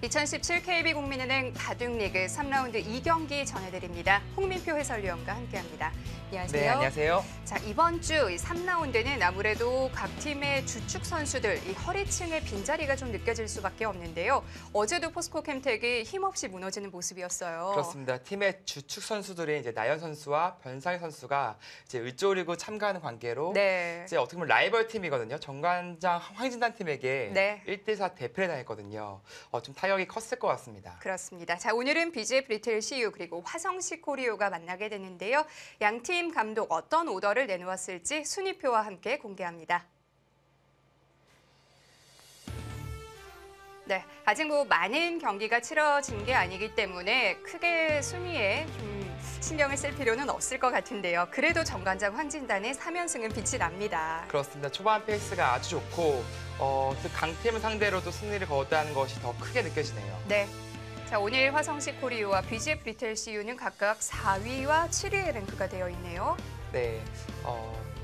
2017 KB국민은행 바둑리그 3라운드 2경기 전해드립니다. 홍민표 해설위원과 함께합니다. 안녕하세요. 네, 안녕하세요. 자, 이번 주 3라운드는 아무래도 각 팀의 주축 선수들 이 허리층의 빈자리가 좀 느껴질 수밖에 없는데요. 어제도 포스코 캠텍이 힘없이 무너지는 모습이었어요. 그렇습니다. 팀의 주축 선수들인 이제 나연 선수와 변상희 선수가 이제 을조리고 참가하는 관계로 네. 이제 어떻게 보면 라이벌 팀이거든요. 정관장 황진단 팀에게 네. 1대4 대패를 당했거든요. 좀 타격이 컸을 것 같습니다. 그렇습니다. 자, 오늘은 BJ 브리틀 CU 그리고 화성시 코리오가 만나게 되는데요. 양팀 감독 어떤 오더를 내놓았을지 순위표와 함께 공개합니다. 네, 아직 많은 경기가 치러진 게 아니기 때문에 크게 순위에 좀 신경을 쓸 필요는 없을 것 같은데요. 그래도 정관장 황진단의 3연승은 빛이 납니다. 그렇습니다. 초반 페이스가 아주 좋고 그 강팀을 상대로도 승리를 거뒀다는 것이 더 크게 느껴지네요. 네. 자, 오늘 화성시 코리오와 BJ 브리틀 CU는 각각 4위와 7위에 랭크가 되어 있네요. 네,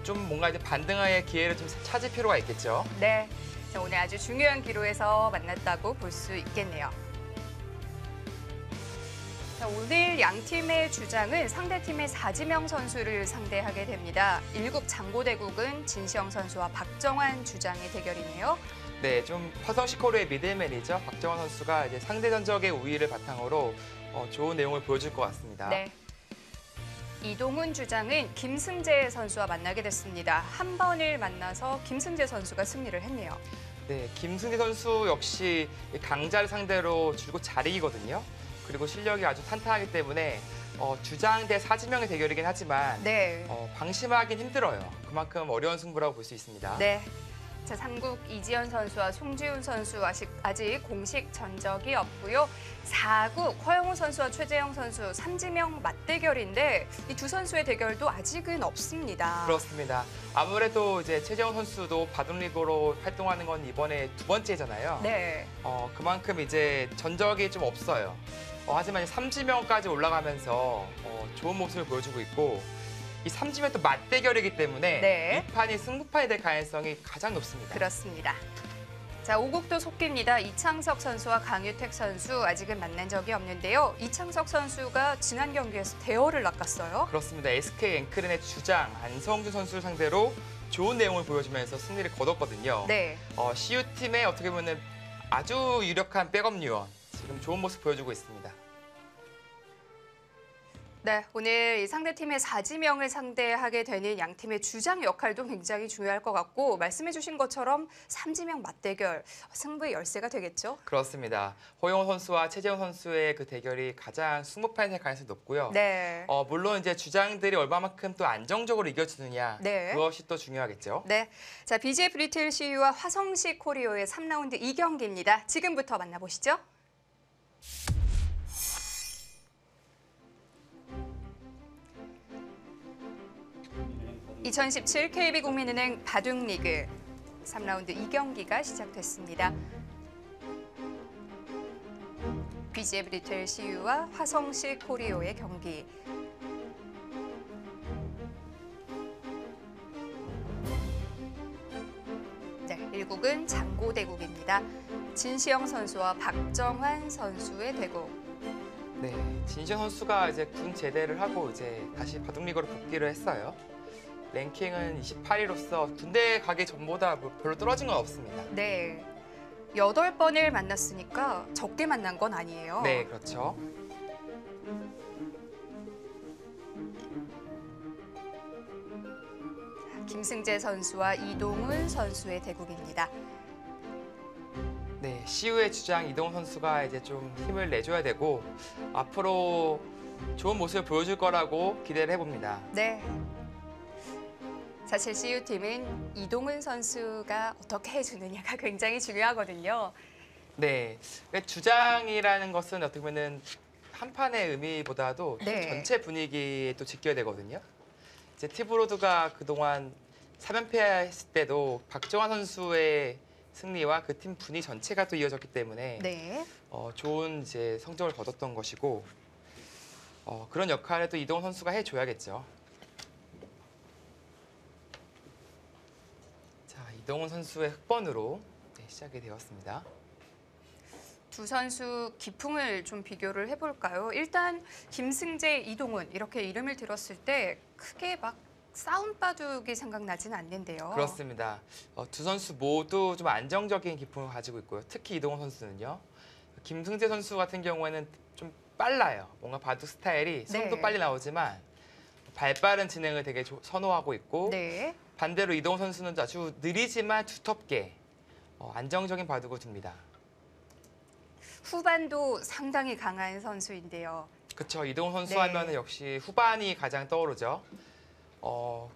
좀 뭔가 이제 반등의 기회를 좀 찾을 필요가 있겠죠. 네. 자, 오늘 아주 중요한 기로에서 만났다고 볼 수 있겠네요. 자, 오늘 양 팀의 주장은 상대팀의 사지명 선수를 상대하게 됩니다. 1국 장고대국은 진시영 선수와 박정환 주장의 대결이네요. 네, 좀 화성시 코리오의 미들맨이죠. 박정환 선수가 이제 상대 전적의 우위를 바탕으로 좋은 내용을 보여줄 것 같습니다. 네. 이동훈 주장은 김승재 선수와 만나게 됐습니다. 한 번을 만나서 김승재 선수가 승리를 했네요. 네, 김승재 선수 역시 강자를 상대로 줄곧 잘 이기거든요. 그리고 실력이 아주 탄탄하기 때문에 주장 대 사지명의 대결이긴 하지만 네. 방심하긴 힘들어요. 그만큼 어려운 승부라고 볼 수 있습니다. 네. 자, 3국 이지연 선수와 송지훈 선수 아직 공식 전적이 없고요. 4국 허영우 선수와 최재영 선수 3지명 맞대결인데 이 두 선수의 대결도 아직은 없습니다. 그렇습니다. 아무래도 이제 최재영 선수도 바둑리그로 활동하는 건 이번에 두 번째잖아요. 네. 그만큼 이제 전적이 좀 없어요. 하지만 3지명까지 올라가면서 좋은 모습을 보여주고 있고 이 3지명 또 맞대결이기 때문에 네. 이 판이 승부판이 될 가능성이 가장 높습니다. 그렇습니다. 자, 5국도 속기입니다. 이창석 선수와 강유택 선수 아직은 만난 적이 없는데요. 이창석 선수가 지난 경기에서 대어를 낚았어요. 그렇습니다. SK 앵크렌의 주장 안성주 선수를 상대로 좋은 내용을 보여주면서 승리를 거뒀거든요. 네. CU팀의 어떻게 보면 아주 유력한 백업 요원, 지금 좋은 모습 보여주고 있습니다. 네, 오늘 이 상대팀의 4지명을 상대하게 되는 양 팀의 주장 역할도 굉장히 중요할 것 같고 말씀해 주신 것처럼 3지명 맞대결, 승부의 열쇠가 되겠죠? 그렇습니다. 허용호 선수와 최재형 선수의 그 대결이 가장 승부판이 될 가능성이 높고요. 네. 물론 이제 주장들이 얼마만큼 또 안정적으로 이겨주느냐, 네. 그것이 또 중요하겠죠. 네, 자, BJ 브리틀 CU와 화성시 코리오의 3라운드 2경기입니다. 지금부터 만나보시죠. (2017) KB국민은행 바둑리그 3라운드 2경기가 시작됐습니다. BJ 브리틀 CU와 화성시 코리오의 경기. 네, 1국은 장고대국입니다. 진시영 선수와 박정환 선수의 대국. 네, 진시영 선수가 이제 군 제대를 하고 이제 다시 바둑리그로 복귀를 했어요. 랭킹은 28위로서 군대 가기 전보다 별로 떨어진 건 없습니다. 네, 8번을 만났으니까 적게 만난 건 아니에요. 네, 그렇죠. 김승재 선수와 이동훈 선수의 대국입니다. 네, CU의 주장 이동훈 선수가 이제 좀 힘을 내줘야 되고 앞으로 좋은 모습을 보여줄 거라고 기대를 해봅니다. 네. 사실 CU팀은 이동훈 선수가 어떻게 해주느냐가 굉장히 중요하거든요. 네, 주장이라는 것은 어떻게 보면은 한 판의 의미보다도 팀 네. 전체 분위기에 또 지켜야 되거든요. 이제 티브로드가 그동안 3연패했을 때도 박정환 선수의 승리와 그 팀 분위기 전체가 또 이어졌기 때문에 네. 좋은 이제 성적을 거뒀던 것이고 그런 역할을 또 이동훈 선수가 해줘야겠죠. 자, 이동훈 선수의 흑번으로 시작이 되었습니다. 두 선수 기풍을 좀 비교를 해볼까요? 일단 김승재, 이동훈 이렇게 이름을 들었을 때 크게 막 싸움 바둑이 생각나지는 않는데요. 그렇습니다. 두 선수 모두 좀 안정적인 기풍을 가지고 있고요. 특히 이동훈 선수는요. 김승재 선수 같은 경우에는 좀 빨라요. 뭔가 바둑 스타일이 손도 네. 빨리 나오지만 발빠른 진행을 되게 선호하고 있고 네. 반대로 이동훈 선수는 아주 느리지만 두텁게 안정적인 바둑을 둡니다. 후반도 상당히 강한 선수인데요. 그렇죠. 이동훈 선수 네. 하면 역시 후반이 가장 떠오르죠.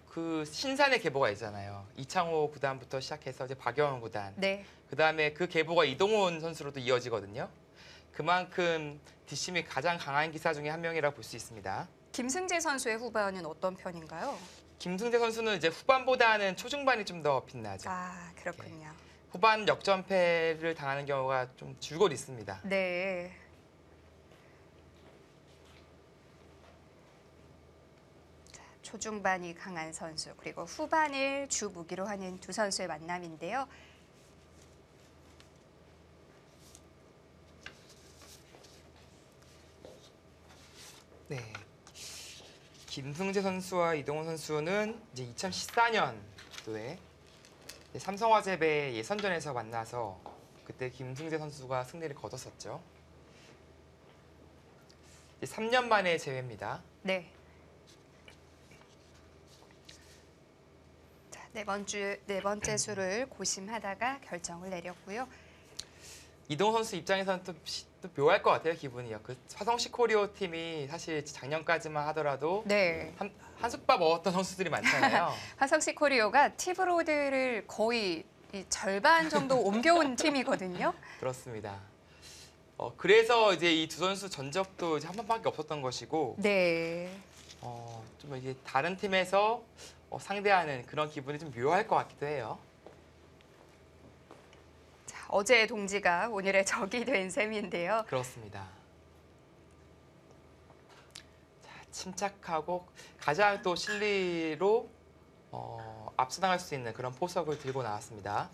그 신산의 계보가 있잖아요. 이창호 구단부터 시작해서 이제 박여원 구단. 네. 그다음에 그 계보가 이동훈 선수로도 이어지거든요. 그만큼 뒷심이 가장 강한 기사 중에 한 명이라고 볼 수 있습니다. 김승재 선수의 후반은 어떤 편인가요? 김승재 선수는 이제 후반보다는 초중반이 좀 더 빛나죠. 아, 그렇군요. 후반 역전패를 당하는 경우가 좀 줄곧 있습니다. 네. 자, 초중반이 강한 선수 그리고 후반을 주 무기로 하는 두 선수의 만남인데요. 네. 김승재 선수와 이동훈 선수는 이제 2014년도에 삼성화재배 예선전에서 만나서 그때 김승재 선수가 승리를 거뒀었죠. 이제 3년 만에 재회입니다. 네. 자, 네 번째 수를 고심하다가 결정을 내렸고요. 이동훈 선수 입장에서는 또 묘할 것 같아요, 기분이요. 그 화성시 코리오 팀이 사실 작년까지만 하더라도 네. 한솥밥 먹었던 선수들이 많잖아요. 화성시 코리오가 티브로드를 거의 이 절반 정도 옮겨온 팀이거든요. 그렇습니다. 그래서 이제 이 두 선수 전적도 이제 한 번밖에 없었던 것이고, 네. 좀 이게 다른 팀에서 상대하는 그런 기분이 좀 묘할 것 같기도 해요. 자, 어제의 동지가 오늘의 적이 된 셈인데요. 그렇습니다. 자, 침착하고 가장 또 실리로 앞서 나갈 수 있는 그런 포석을 들고 나왔습니다.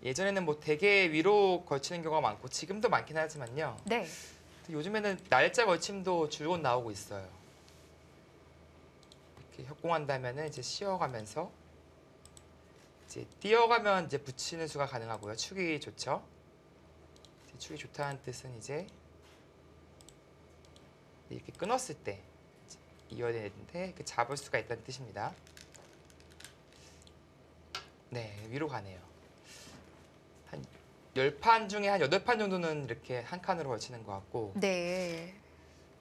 예전에는 뭐 대게 위로 걸치는 경우가 많고 지금도 많긴 하지만요. 네. 요즘에는 날짜 걸침도 줄곧 나오고 있어요. 이렇게 협공한다면은 이제 씌어가면서 이제 띄어가면 이제 붙이는 수가 가능하고요. 축이 좋죠. 이제 축이 좋다는 뜻은 이제 이렇게 끊었을 때 이어야 되는데 이렇게 잡을 수가 있다는 뜻입니다. 네, 위로 가네요. 한 10판 중에 한 8판 정도는 이렇게 한 칸으로 걸치는 것 같고 네.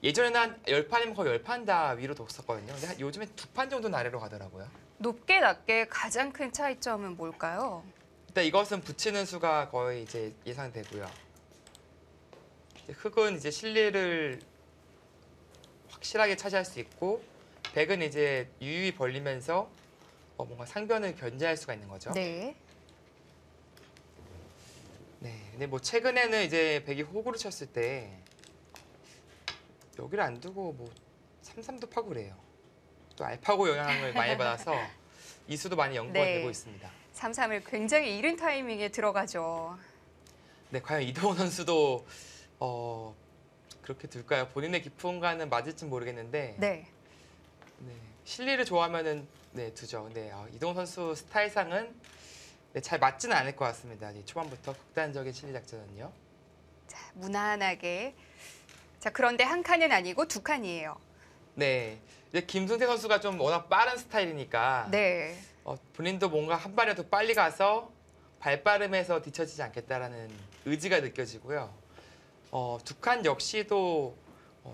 예전에는 한 10판이면 거의 10판 다 위로 뒀었거든요. 근데 요즘에 2판 정도는 아래로 가더라고요. 높게 낮게 가장 큰 차이점은 뭘까요? 일단 이것은 붙이는 수가 거의 이제 예상되고요. 이제 흑은 이제 실리를 확실하게 차지할 수 있고 백은 이제 유유히 벌리면서 뭔가 상변을 견제할 수가 있는 거죠. 네. 네. 근데 뭐 최근에는 이제 백이 호구를 쳤을 때 여기를 안 두고 뭐 3-3도 파고 그래요. 또 알파고 영향을 많이 받아서 이 수도 많이 연구가 네. 되고 있습니다. 3-3을 굉장히 이른 타이밍에 들어가죠. 네, 과연 이동훈 선수도 그렇게 둘까요? 본인의 기풍과는 맞을진 모르겠는데 네. 네, 실리를 좋아하면은 네, 두죠. 근데 이동훈 선수 스타일상은 네, 잘 맞지는 않을 것 같습니다. 초반부터 극단적인 실리 작전은요. 자, 무난하게. 자, 그런데 한 칸은 아니고 두 칸이에요. 네, 이제 김승태 선수가 좀 워낙 빠른 스타일이니까 네. 본인도 뭔가 한 발이라도 빨리 가서 발빠름에서 뒤처지지 않겠다라는 의지가 느껴지고요. 두 칸 역시도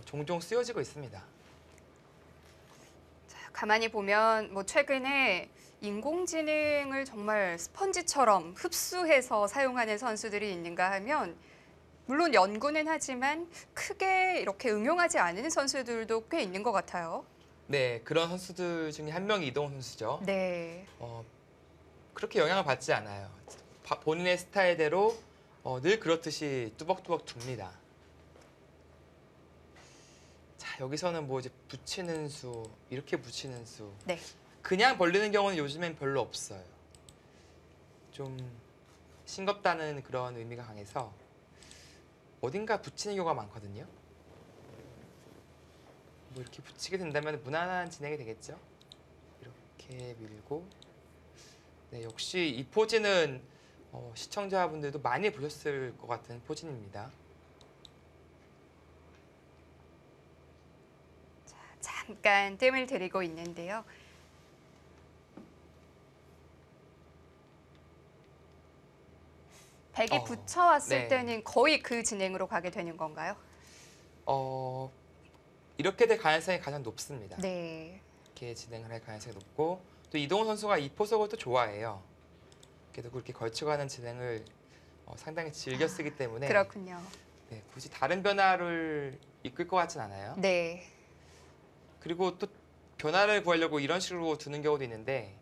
종종 쓰여지고 있습니다. 자, 가만히 보면 뭐 최근에 인공지능을 정말 스펀지처럼 흡수해서 사용하는 선수들이 있는가 하면 물론 연구는 하지만 크게 이렇게 응용하지 않는 선수들도 꽤 있는 것 같아요. 네, 그런 선수들 중에 한 명이 이동훈 선수죠. 네. 그렇게 영향을 받지 않아요. 본인의 스타일대로 늘 그렇듯이 뚜벅뚜벅 둡니다. 자, 여기서는 뭐 이제 붙이는 수, 이렇게 붙이는 수. 네. 그냥 벌리는 경우는 요즘엔 별로 없어요. 좀 싱겁다는 그런 의미가 강해서 어딘가 붙이는 경우가 많거든요. 뭐 이렇게 붙이게 된다면 무난한 진행이 되겠죠. 이렇게 밀고 네, 역시 이 포즈는 시청자분들도 많이 보셨을 것 같은 포즈입니다. 잠깐 뜸을 들이고 있는데요. 백이 붙여왔을 네. 때는 거의 그 진행으로 가게 되는 건가요? 어, 이렇게 될 가능성이 가장 높습니다. 네. 이렇게 진행을 할 가능성이 높고 또 이동훈 선수가 이 포석을 또 좋아해요. 그래도 그렇게 걸쳐가는 진행을 상당히 즐겨 쓰기 때문에 그렇군요. 네, 굳이 다른 변화를 이끌 것 같진 않아요. 네. 그리고 또 변화를 구하려고 이런 식으로 두는 경우도 있는데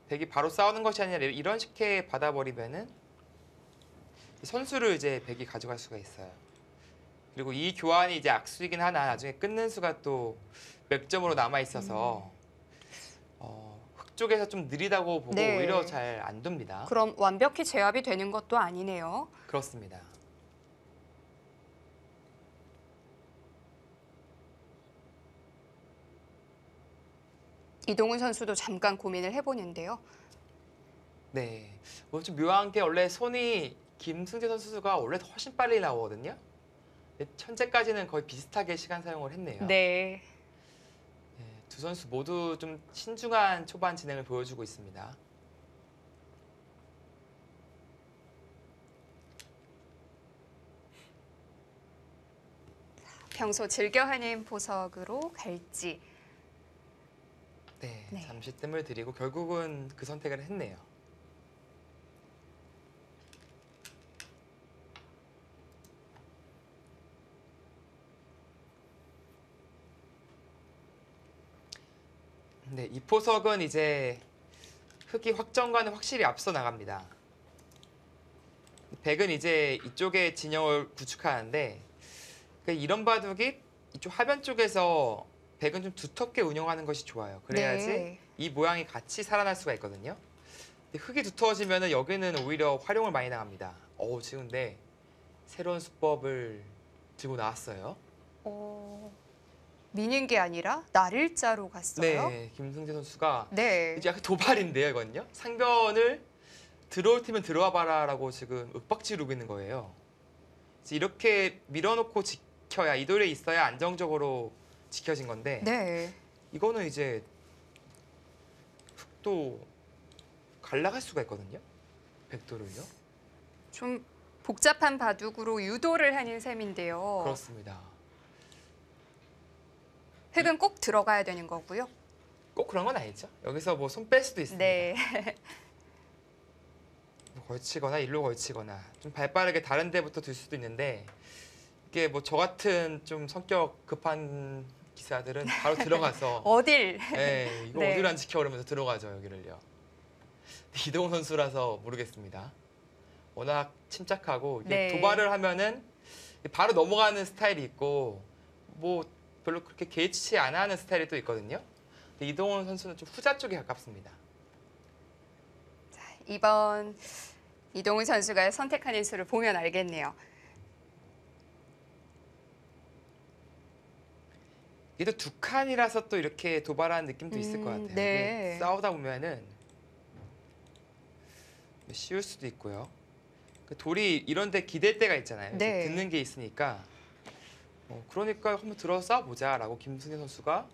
백이 바로 싸우는 것이 아니라 이런 식의 받아버리면은 선수를 이제 백이 가져갈 수가 있어요. 그리고 이 교환이 이제 악수이긴 하나 나중에 끊는 수가 또 몇 점으로 남아 있어서 흑 쪽에서 좀 느리다고 보고 네. 오히려 잘 안 둡니다. 그럼 완벽히 제압이 되는 것도 아니네요. 그렇습니다. 이동훈 선수도 잠깐 고민을 해보는데요. 네, 좀 묘한 게 원래 손이 김승재 선수가 원래 훨씬 빨리 나오거든요. 현재까지는 거의 비슷하게 시간 사용을 했네요. 네. 네, 두 선수 모두 좀 신중한 초반 진행을 보여주고 있습니다. 평소 즐겨하는 보석으로 갈지. 네, 네. 잠시 뜸을 들이고 결국은 그 선택을 했네요. 네, 이 포석은 이제 흑이 확정과는 확실히 앞서 나갑니다. 백은 이제 이쪽에 진영을 구축하는데 그러니까 이런 바둑이 이쪽 하변 쪽에서 백은 좀 두텁게 운영하는 것이 좋아요. 그래야지 네. 이 모양이 같이 살아날 수가 있거든요. 근데 흙이 두터워지면 여기는 오히려 활용을 많이 당합니다. 지금 근데 새로운 수법을 들고 나왔어요. 미는 게 아니라 날일자로 갔어요. 네, 김승재 선수가 네. 이제 약간 도발인데요, 이건요. 상변을 들어올 테면 들어와 봐라라고 지금 윽박지르고 있는 거예요. 이제 이렇게 밀어놓고 지켜야 이 돌에 있어야 안정적으로 지켜진 건데 네. 이거는 이제 흙도 갈라갈 수가 있거든요. 백도를요. 좀 복잡한 바둑으로 유도를 하는 셈인데요. 그렇습니다. 흙은 꼭 들어가야 되는 거고요. 꼭 그런 건 아니죠. 여기서 뭐 손 뺄 수도 있습니다. 네. 뭐 걸치거나 일로 걸치거나 좀 발빠르게 다른 데부터 들 수도 있는데 이게 뭐 저 같은 좀 성격 급한 기사들은 바로 들어가서 어딜? 네, 이거 네. 어디로 안 지켜 그러면서 들어가죠 여기를요. 이동훈 선수라서 모르겠습니다. 워낙 침착하고 이게 네. 도발을 하면은 바로 넘어가는 스타일이 있고 뭐 별로 그렇게 개의치 안 하는 스타일이 또 있거든요. 근데 이동훈 선수는 좀 후자 쪽에 가깝습니다. 이번 이동훈 선수가 선택하는 수를 보면 알겠네요. 얘도 두 칸이라서 또 이렇게 도발하는 느낌도 있을 것 같아요. 네. 이게 싸우다 보면은 쉬울 수도 있고요. 그 돌이 이런데 기댈 때가 있잖아요. 네. 듣는 게 있으니까. 그러니까 한번 들어서 싸워보자라고 김승재 선수가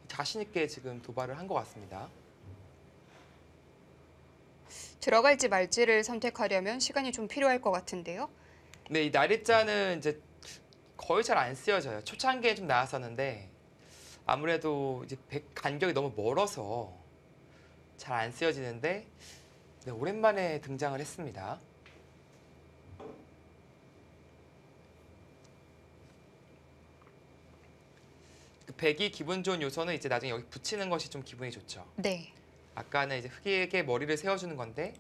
자신 있게 지금 도발을 한 것 같습니다. 들어갈지 말지를 선택하려면 시간이 좀 필요할 것 같은데요. 네, 이 나리자는 이제 거의 잘 안 쓰여져요. 초창기에 좀 나왔었는데 아무래도 이제 간격이 너무 멀어서 잘 안 쓰여지는데 네, 오랜만에 등장을 했습니다. 그 백이 기분 좋은 요소는 이제 나중에 여기 붙이는 것이 좀 기분이 좋죠. 네. 아까는 이제 흑에게 머리를 세워주는 건데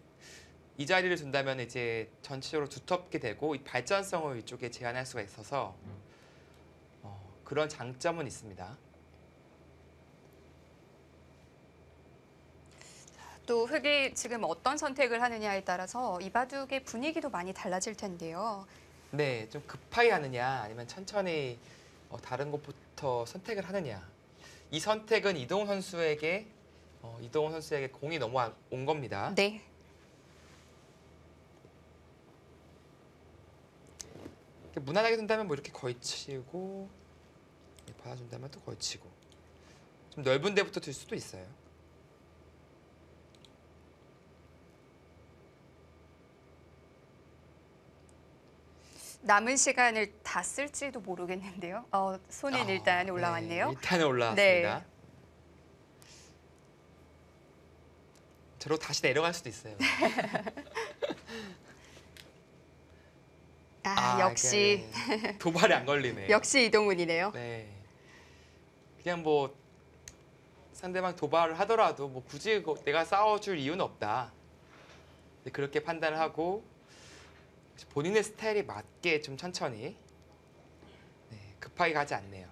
이 자리를 둔다면 이제 전체적으로 두텁게 되고 이 발전성을 이쪽에 제한할 수가 있어서 그런 장점은 있습니다. 또 흑이 지금 어떤 선택을 하느냐에 따라서 이 바둑의 분위기도 많이 달라질 텐데요. 네, 좀 급하게 하느냐 아니면 천천히 다른 곳부터 선택을 하느냐. 이 선택은 이동훈 선수에게 공이 넘어온 겁니다. 네. 무난하게 둔다면 뭐 이렇게 걸치고 받아준다면 또 걸치고 좀 넓은 데부터 둘 수도 있어요. 남은 시간을 다 쓸지도 모르겠는데요. 손은 일단 올라왔네요. 네, 일단은 올라왔습니다. 네. 저로 다시 내려갈 수도 있어요. 역시 그러니까 도발이 안 걸리네. 역시 이동훈이네요. 네. 그냥 뭐 상대방 도발을 하더라도 뭐 굳이 내가 싸워줄 이유는 없다. 그렇게 판단을 하고 본인의 스타일에 맞게 좀 천천히 급하게 가지 않네요.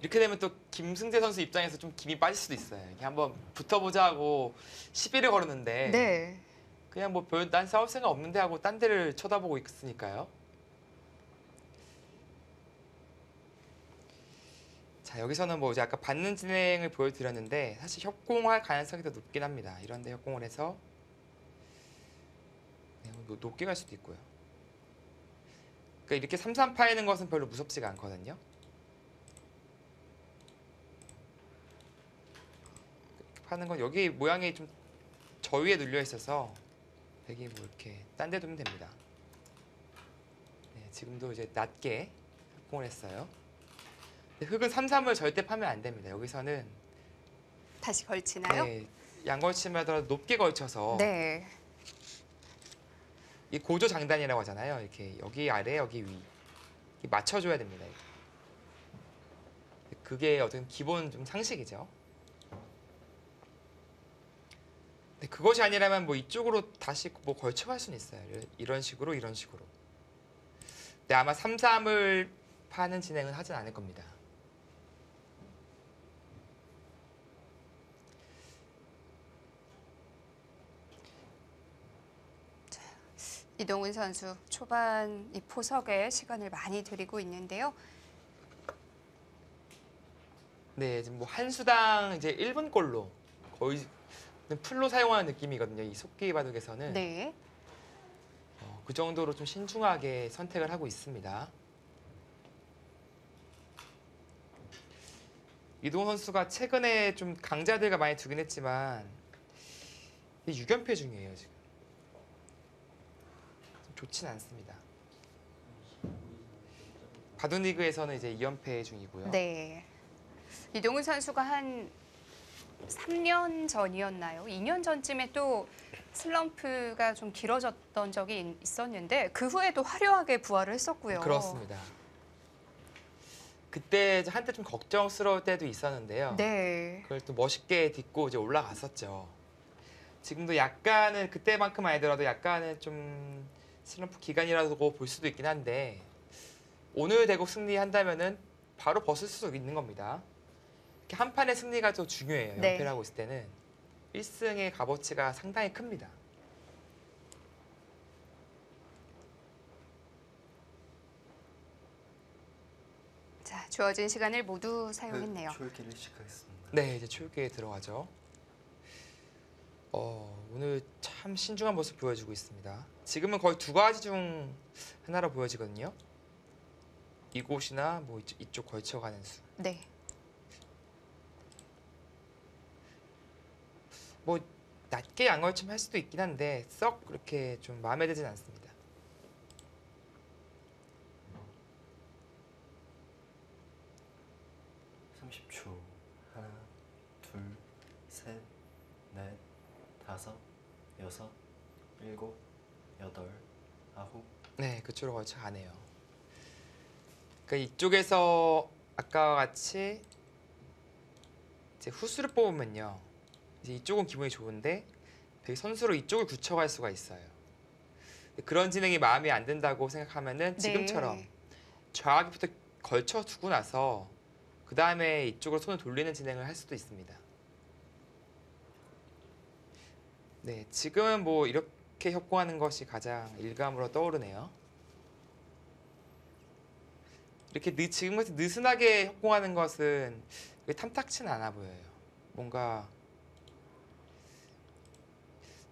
이렇게 되면 또 김승재 선수 입장에서 좀 김이 빠질 수도 있어요. 이렇게 한번 붙어보자 하고 시비를 걸었는데 네. 그냥 뭐 난 싸울 생각 없는데 하고 딴 데를 쳐다보고 있으니까요. 자, 여기서는 뭐 이제 아까 받는 진행을 보여드렸는데 사실 협공할 가능성이 더 높긴 합니다. 이런데 협공을 해서 높게 갈 수도 있고요. 그러니까 이렇게 3-3 파이는 것은 별로 무섭지가 않거든요. 이렇게 파는 건 여기 모양이 좀 저 위에 눌려 있어서 되게 뭐 이렇게 딴 데 두면 됩니다. 네, 지금도 이제 낮게 협공을 했어요. 흑은 3-3을 절대 파면 안 됩니다. 여기서는 다시 걸치나요? 네, 양걸치면 하더라도 높게 걸쳐서 네. 이 고조 장단이라고 하잖아요. 이렇게 여기 아래 여기 위 이렇게 맞춰줘야 됩니다. 그게 어떤 기본 좀 상식이죠. 근데 그것이 아니라면 뭐 이쪽으로 다시 뭐 걸쳐갈 수는 있어요. 이런 식으로 이런 식으로. 근데 아마 3-3을 파는 진행은 하진 않을 겁니다. 이동훈 선수 초반 이 포석에 시간을 많이 들이고 있는데요. 네, 지금 뭐 한 수당 이제 1분꼴로 거의 풀로 사용하는 느낌이거든요. 이 속기 바둑에서는 네. 그 정도로 좀 신중하게 선택을 하고 있습니다. 이동훈 선수가 최근에 좀 강자들과 많이 두긴 했지만 6연패 중이에요 지금. 좀 좋진 않습니다. 바둑리그에서는 이제 2연패 중이고요. 네. 이동훈 선수가 한 3년 전이었나요? 2년 전쯤에 또 슬럼프가 좀 길어졌던 적이 있었는데 그 후에도 화려하게 부활을 했었고요. 그렇습니다. 그때 한때 좀 걱정스러울 때도 있었는데요. 네. 그걸 또 멋있게 딛고 이제 올라갔었죠. 지금도 약간은 그때만큼 아니더라도 약간은 좀 슬럼프 기간이라고 볼 수도 있긴 한데 오늘 대국 승리한다면은 바로 벗을 수도 있는 겁니다. 이렇게 한 판의 승리가 더 중요해요. 네. 연패를 하고 있을 때는 1승의 값어치가 상당히 큽니다. 자, 주어진 시간을 모두 사용했네요. 초읽기를 시작하겠습니다. 네, 이제 초읽기에 들어가죠. 오늘 참 신중한 모습 보여주고 있습니다. 지금은 거의 두 가지 중 하나로 보여지거든요. 이곳이나 뭐 이쪽 걸쳐가는 수. 네. 뭐 낮게 양걸침 할 수도 있긴 한데 썩 그렇게 좀 마음에 들진 않습니다. (30초) 하나, 둘, 셋, 넷, 다섯, 여섯, 일곱, 여덟, 아홉. 네, 그쪽으로 걸쳐 가네요. 그러니까 이쪽에서 아까와 같이 이제 후수를 뽑으면요. 이제 이쪽은 기분이 좋은데 되게 선수로 이쪽을 굳혀갈 수가 있어요. 그런 진행이 마음에 안 든다고 생각하면은 지금처럼 네. 좌하기부터 걸쳐 두고 나서 그 다음에 이쪽으로 손을 돌리는 진행을 할 수도 있습니다. 네, 지금은 뭐 이렇게 협공하는 것이 가장 일감으로 떠오르네요. 이렇게 지금 같이 느슨하게 협공하는 것은 탐탁치는 않아 보여요. 뭔가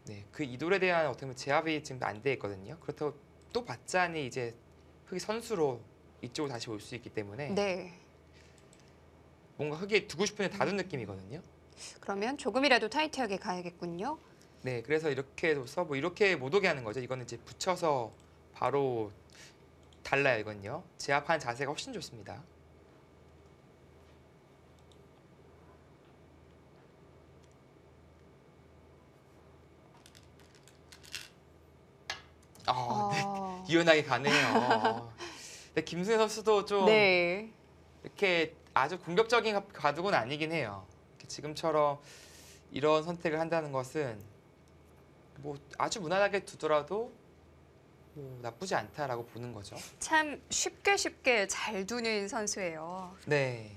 네, 그 이돌에 대한 어떻게 보면 제압이 지금 안 돼 있거든요. 그렇다고 또 받자니 이제 흑이 선수로 이쪽으로 다시 올 수 있기 때문에 네. 뭔가 흑이 두고 싶은 데 다둔 느낌이거든요. 그러면 조금이라도 타이트하게 가야겠군요. 네, 그래서 이렇게 해서 뭐 이렇게 못 오게 하는 거죠. 이거는 이제 붙여서 바로 달라요. 이건요. 제압하는 자세가 훨씬 좋습니다. 네. 유연하게 가네요. 근데 김승현 선수도 좀 네. 이렇게 아주 공격적인 가둑은 아니긴 해요. 이렇게 지금처럼 이런 선택을 한다는 것은 뭐 아주 무난하게 두더라도 뭐 나쁘지 않다라고 보는 거죠. 참 쉽게 잘 두는 선수예요. 네.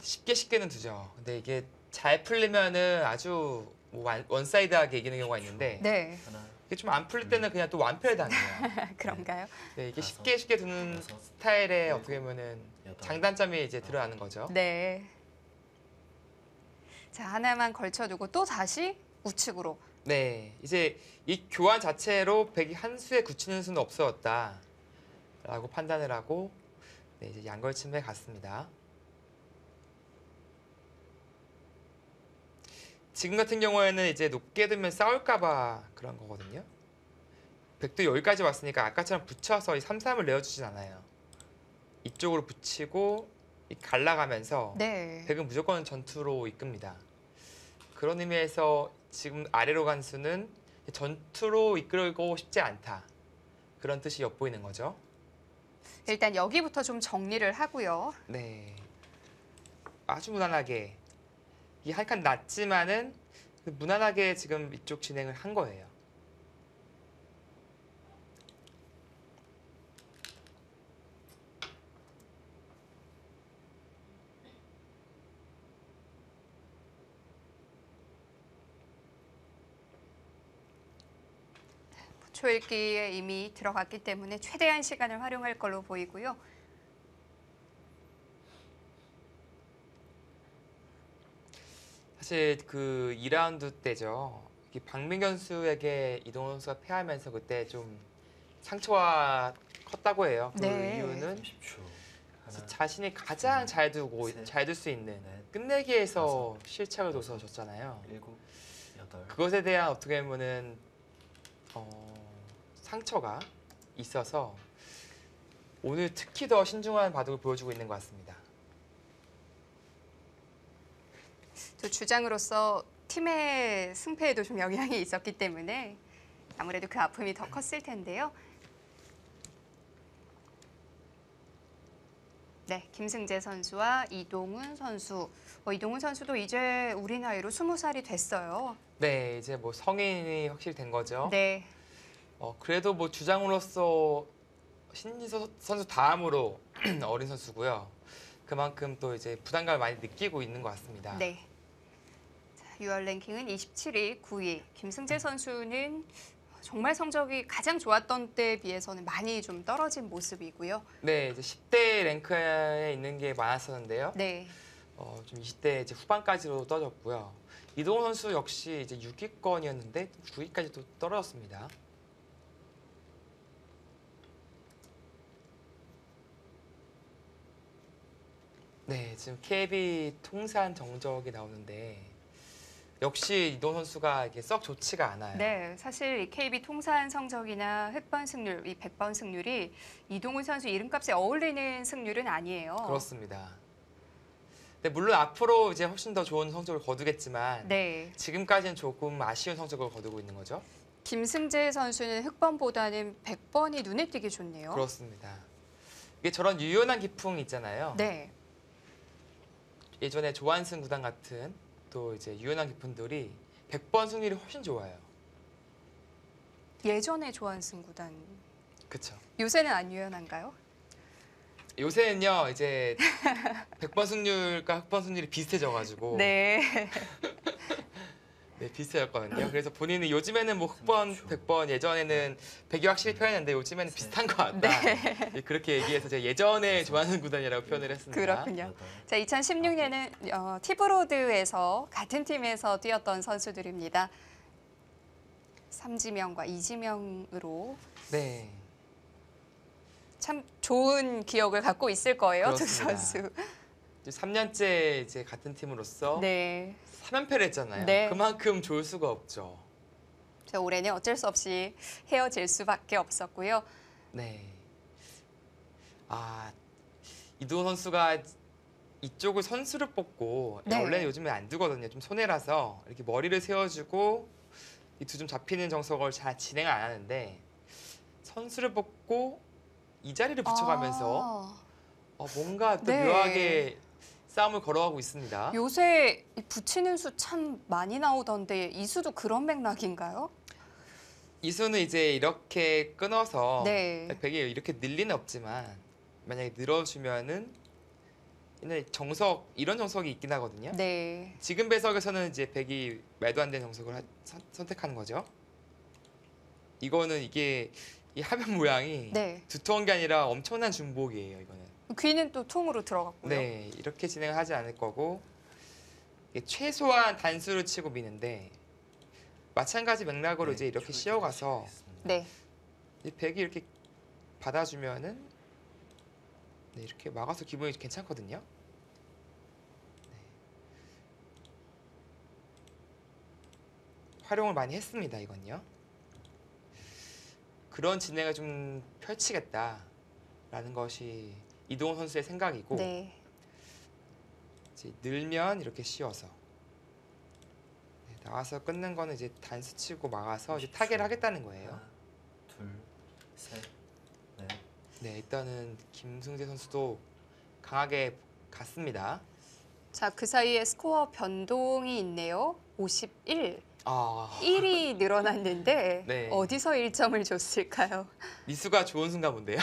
쉽게는 두죠. 근데 이게 잘 풀리면은 아주 뭐 원사이드하게 이기는 경우가 있는데 네. 하나, 이게 좀 안 풀릴 때는 그냥 또 완패를 당해요. 그런가요? 네, 이게 다섯, 쉽게 두는 여섯, 스타일의 일곱, 어떻게 보면은 여덟, 장단점이 이제 드러나는 거죠. 네. 자, 하나만 걸쳐두고 또 다시 우측으로. 네, 이제 이 교환 자체로 백이 한 수에 굳히는 수는 없어졌다라고 판단을 하고 네, 이제 양걸침에 갔습니다. 지금 같은 경우에는 이제 높게 두면 싸울까봐 그런 거거든요. 백도 여기까지 왔으니까 아까처럼 붙여서 이 3-3을 내어주진 않아요. 이쪽으로 붙이고 갈라가면서 네. 백은 무조건 전투로 이끕니다. 그런 의미에서 지금 아래로 간 수는 전투로 이끌고 싶지 않다. 그런 뜻이 엿보이는 거죠. 일단 여기부터 좀 정리를 하고요. 네, 아주 무난하게 이 한 칸 낮지만은 무난하게 지금 이쪽 진행을 한 거예요. 초읽기에 이미 들어갔기 때문에 최대한 시간을 활용할 걸로 보이고요. 사실 그 2라운드 때죠. 박민경 선수에게 이동훈 선수가 패하면서 그때 좀 상처가 컸다고 해요. 그 네. 이유는 30초. 하나, 자신이 가장 잘 두고 셋, 잘 둘 수 있는 넷, 끝내기에서 다섯, 실책을 둬서 여섯, 졌잖아요. 일곱, 여덟. 그것에 대한 어떻게 보면은 상처가 있어서 오늘 특히 더 신중한 바둑을 보여주고 있는 것 같습니다. 또 주장으로서 팀의 승패에도 좀 영향이 있었기 때문에 아무래도 그 아픔이 더 컸을 텐데요. 네, 김승재 선수와 이동훈 선수. 이동훈 선수도 이제 우리 나이로 20살이 됐어요. 네, 이제 뭐 성인이 확실히 된 거죠. 네, 그래도 뭐 주장으로서 신진서 선수 다음으로 어린 선수고요. 그만큼 또 이제 부담감을 많이 느끼고 있는 것 같습니다. 네. 자, 6월 랭킹은 27위, 9위. 김승재 선수는 정말 성적이 가장 좋았던 때에 비해서는 많이 좀 떨어진 모습이고요. 네, 이제 10대 랭크에 있는 게 많았었는데요. 네, 좀 20대 이제 후반까지로 떨어졌고요. 이동훈 선수 역시 이제 6위권이었는데 9위까지도 떨어졌습니다. 네, 지금 KB 통산 정적이 나오는데 역시 이동훈 선수가 이게 썩 좋지가 않아요. 네, 사실 이 KB 통산 성적이나 획번 승률, 이 100번 승률이 이동훈 선수 이름값에 어울리는 승률은 아니에요. 그렇습니다. 네, 물론 앞으로 이제 훨씬 더 좋은 성적을 거두겠지만 네, 지금까지는 조금 아쉬운 성적을 거두고 있는 거죠. 김승재 선수는 획번보다는 100번이 눈에 띄게 좋네요. 그렇습니다. 이게 저런 유연한 기풍 있잖아요. 네, 예전에 조한승 구단 같은 또 이제 유연한 기풍들이 100번 승률이 훨씬 좋아요. 예전에 조한승 구단, 그렇죠. 요새는 안 유연한가요? 요새는요 이제 100번 승률과 흑번 승률이 비슷해져가지고 네, 네, 비슷했거든요. 그래서 본인은 요즘에는 뭐 흑번, 30초. 백번, 예전에는 백이 확실히 표현했는데 요즘에는 셋. 비슷한 것 같다. 네, 그렇게 얘기해서 제가 예전에 좋아하는 구단이라고 표현을 했습니다. 그렇군요. 여덟, 자, 2016년에는 티브로드에서 같은 팀에서 뛰었던 선수들입니다. 삼지명과 이지명으로 네, 참 좋은 기억을 갖고 있을 거예요, 두 그렇습니다. 선수. 이제 3년째 이제 같은 팀으로서 네. 3연패를 했잖아요. 네. 그만큼 좋을 수가 없죠. 자, 올해는 어쩔 수 없이 헤어질 수밖에 없었고요. 네. 아, 이두호 선수가 이쪽을 선수를 뽑고 네. 원래 요즘에 안 두거든요. 좀 손해라서 이렇게 머리를 세워주고 이 두 점 잡히는 정석을 잘 진행을 안 하는데 선수를 뽑고 이 자리를 붙여가면서 뭔가 또 네. 묘하게 싸움을 걸어가고 있습니다. 요새 이 붙이는 수 참 많이 나오던데 이 수도 그런 맥락인가요? 이수는 이제 이렇게 끊어서 네. 백이 이렇게 늘 리는 없지만 만약에 늘어주면은 옛날에 정석 이런 정석이 있긴 하거든요. 네. 지금 배석에서는 이제 백이 말도 안 되는 정석을 선택하는 거죠. 이거는 이게 이 화면 모양이 네. 두터운 게 아니라 엄청난 중복이에요. 이거는. 귀는 또 통으로 들어갔고요. 네, 이렇게 진행을 하지 않을 거고 이게 최소한 단수를 치고 미는데 마찬가지 맥락으로 네, 이제 이렇게 초를 씌워가서 시작하겠습니다. 네. 이 백이 이렇게 받아주면은 네, 이렇게 막아서 기분이 괜찮거든요. 네. 활용을 많이 했습니다. 이건요. 그런 진행을 좀 펼치겠다라는 것이 이동훈 선수의 생각이고 네. 이제 늘면 이렇게 씌워서 네, 나와서 끊는 거는 이제 단수 치고 막아서 이제 타개를 하겠다는 거예요. 하나, 둘, 셋, 넷. 네, 일단은 김승재 선수도 강하게 갔습니다. 자, 그 사이에 스코어 변동이 있네요. 51. 아, 1이 늘어났는데 네. 어디서 1점을 줬을까요? 미수가 좋은 순간 본데요.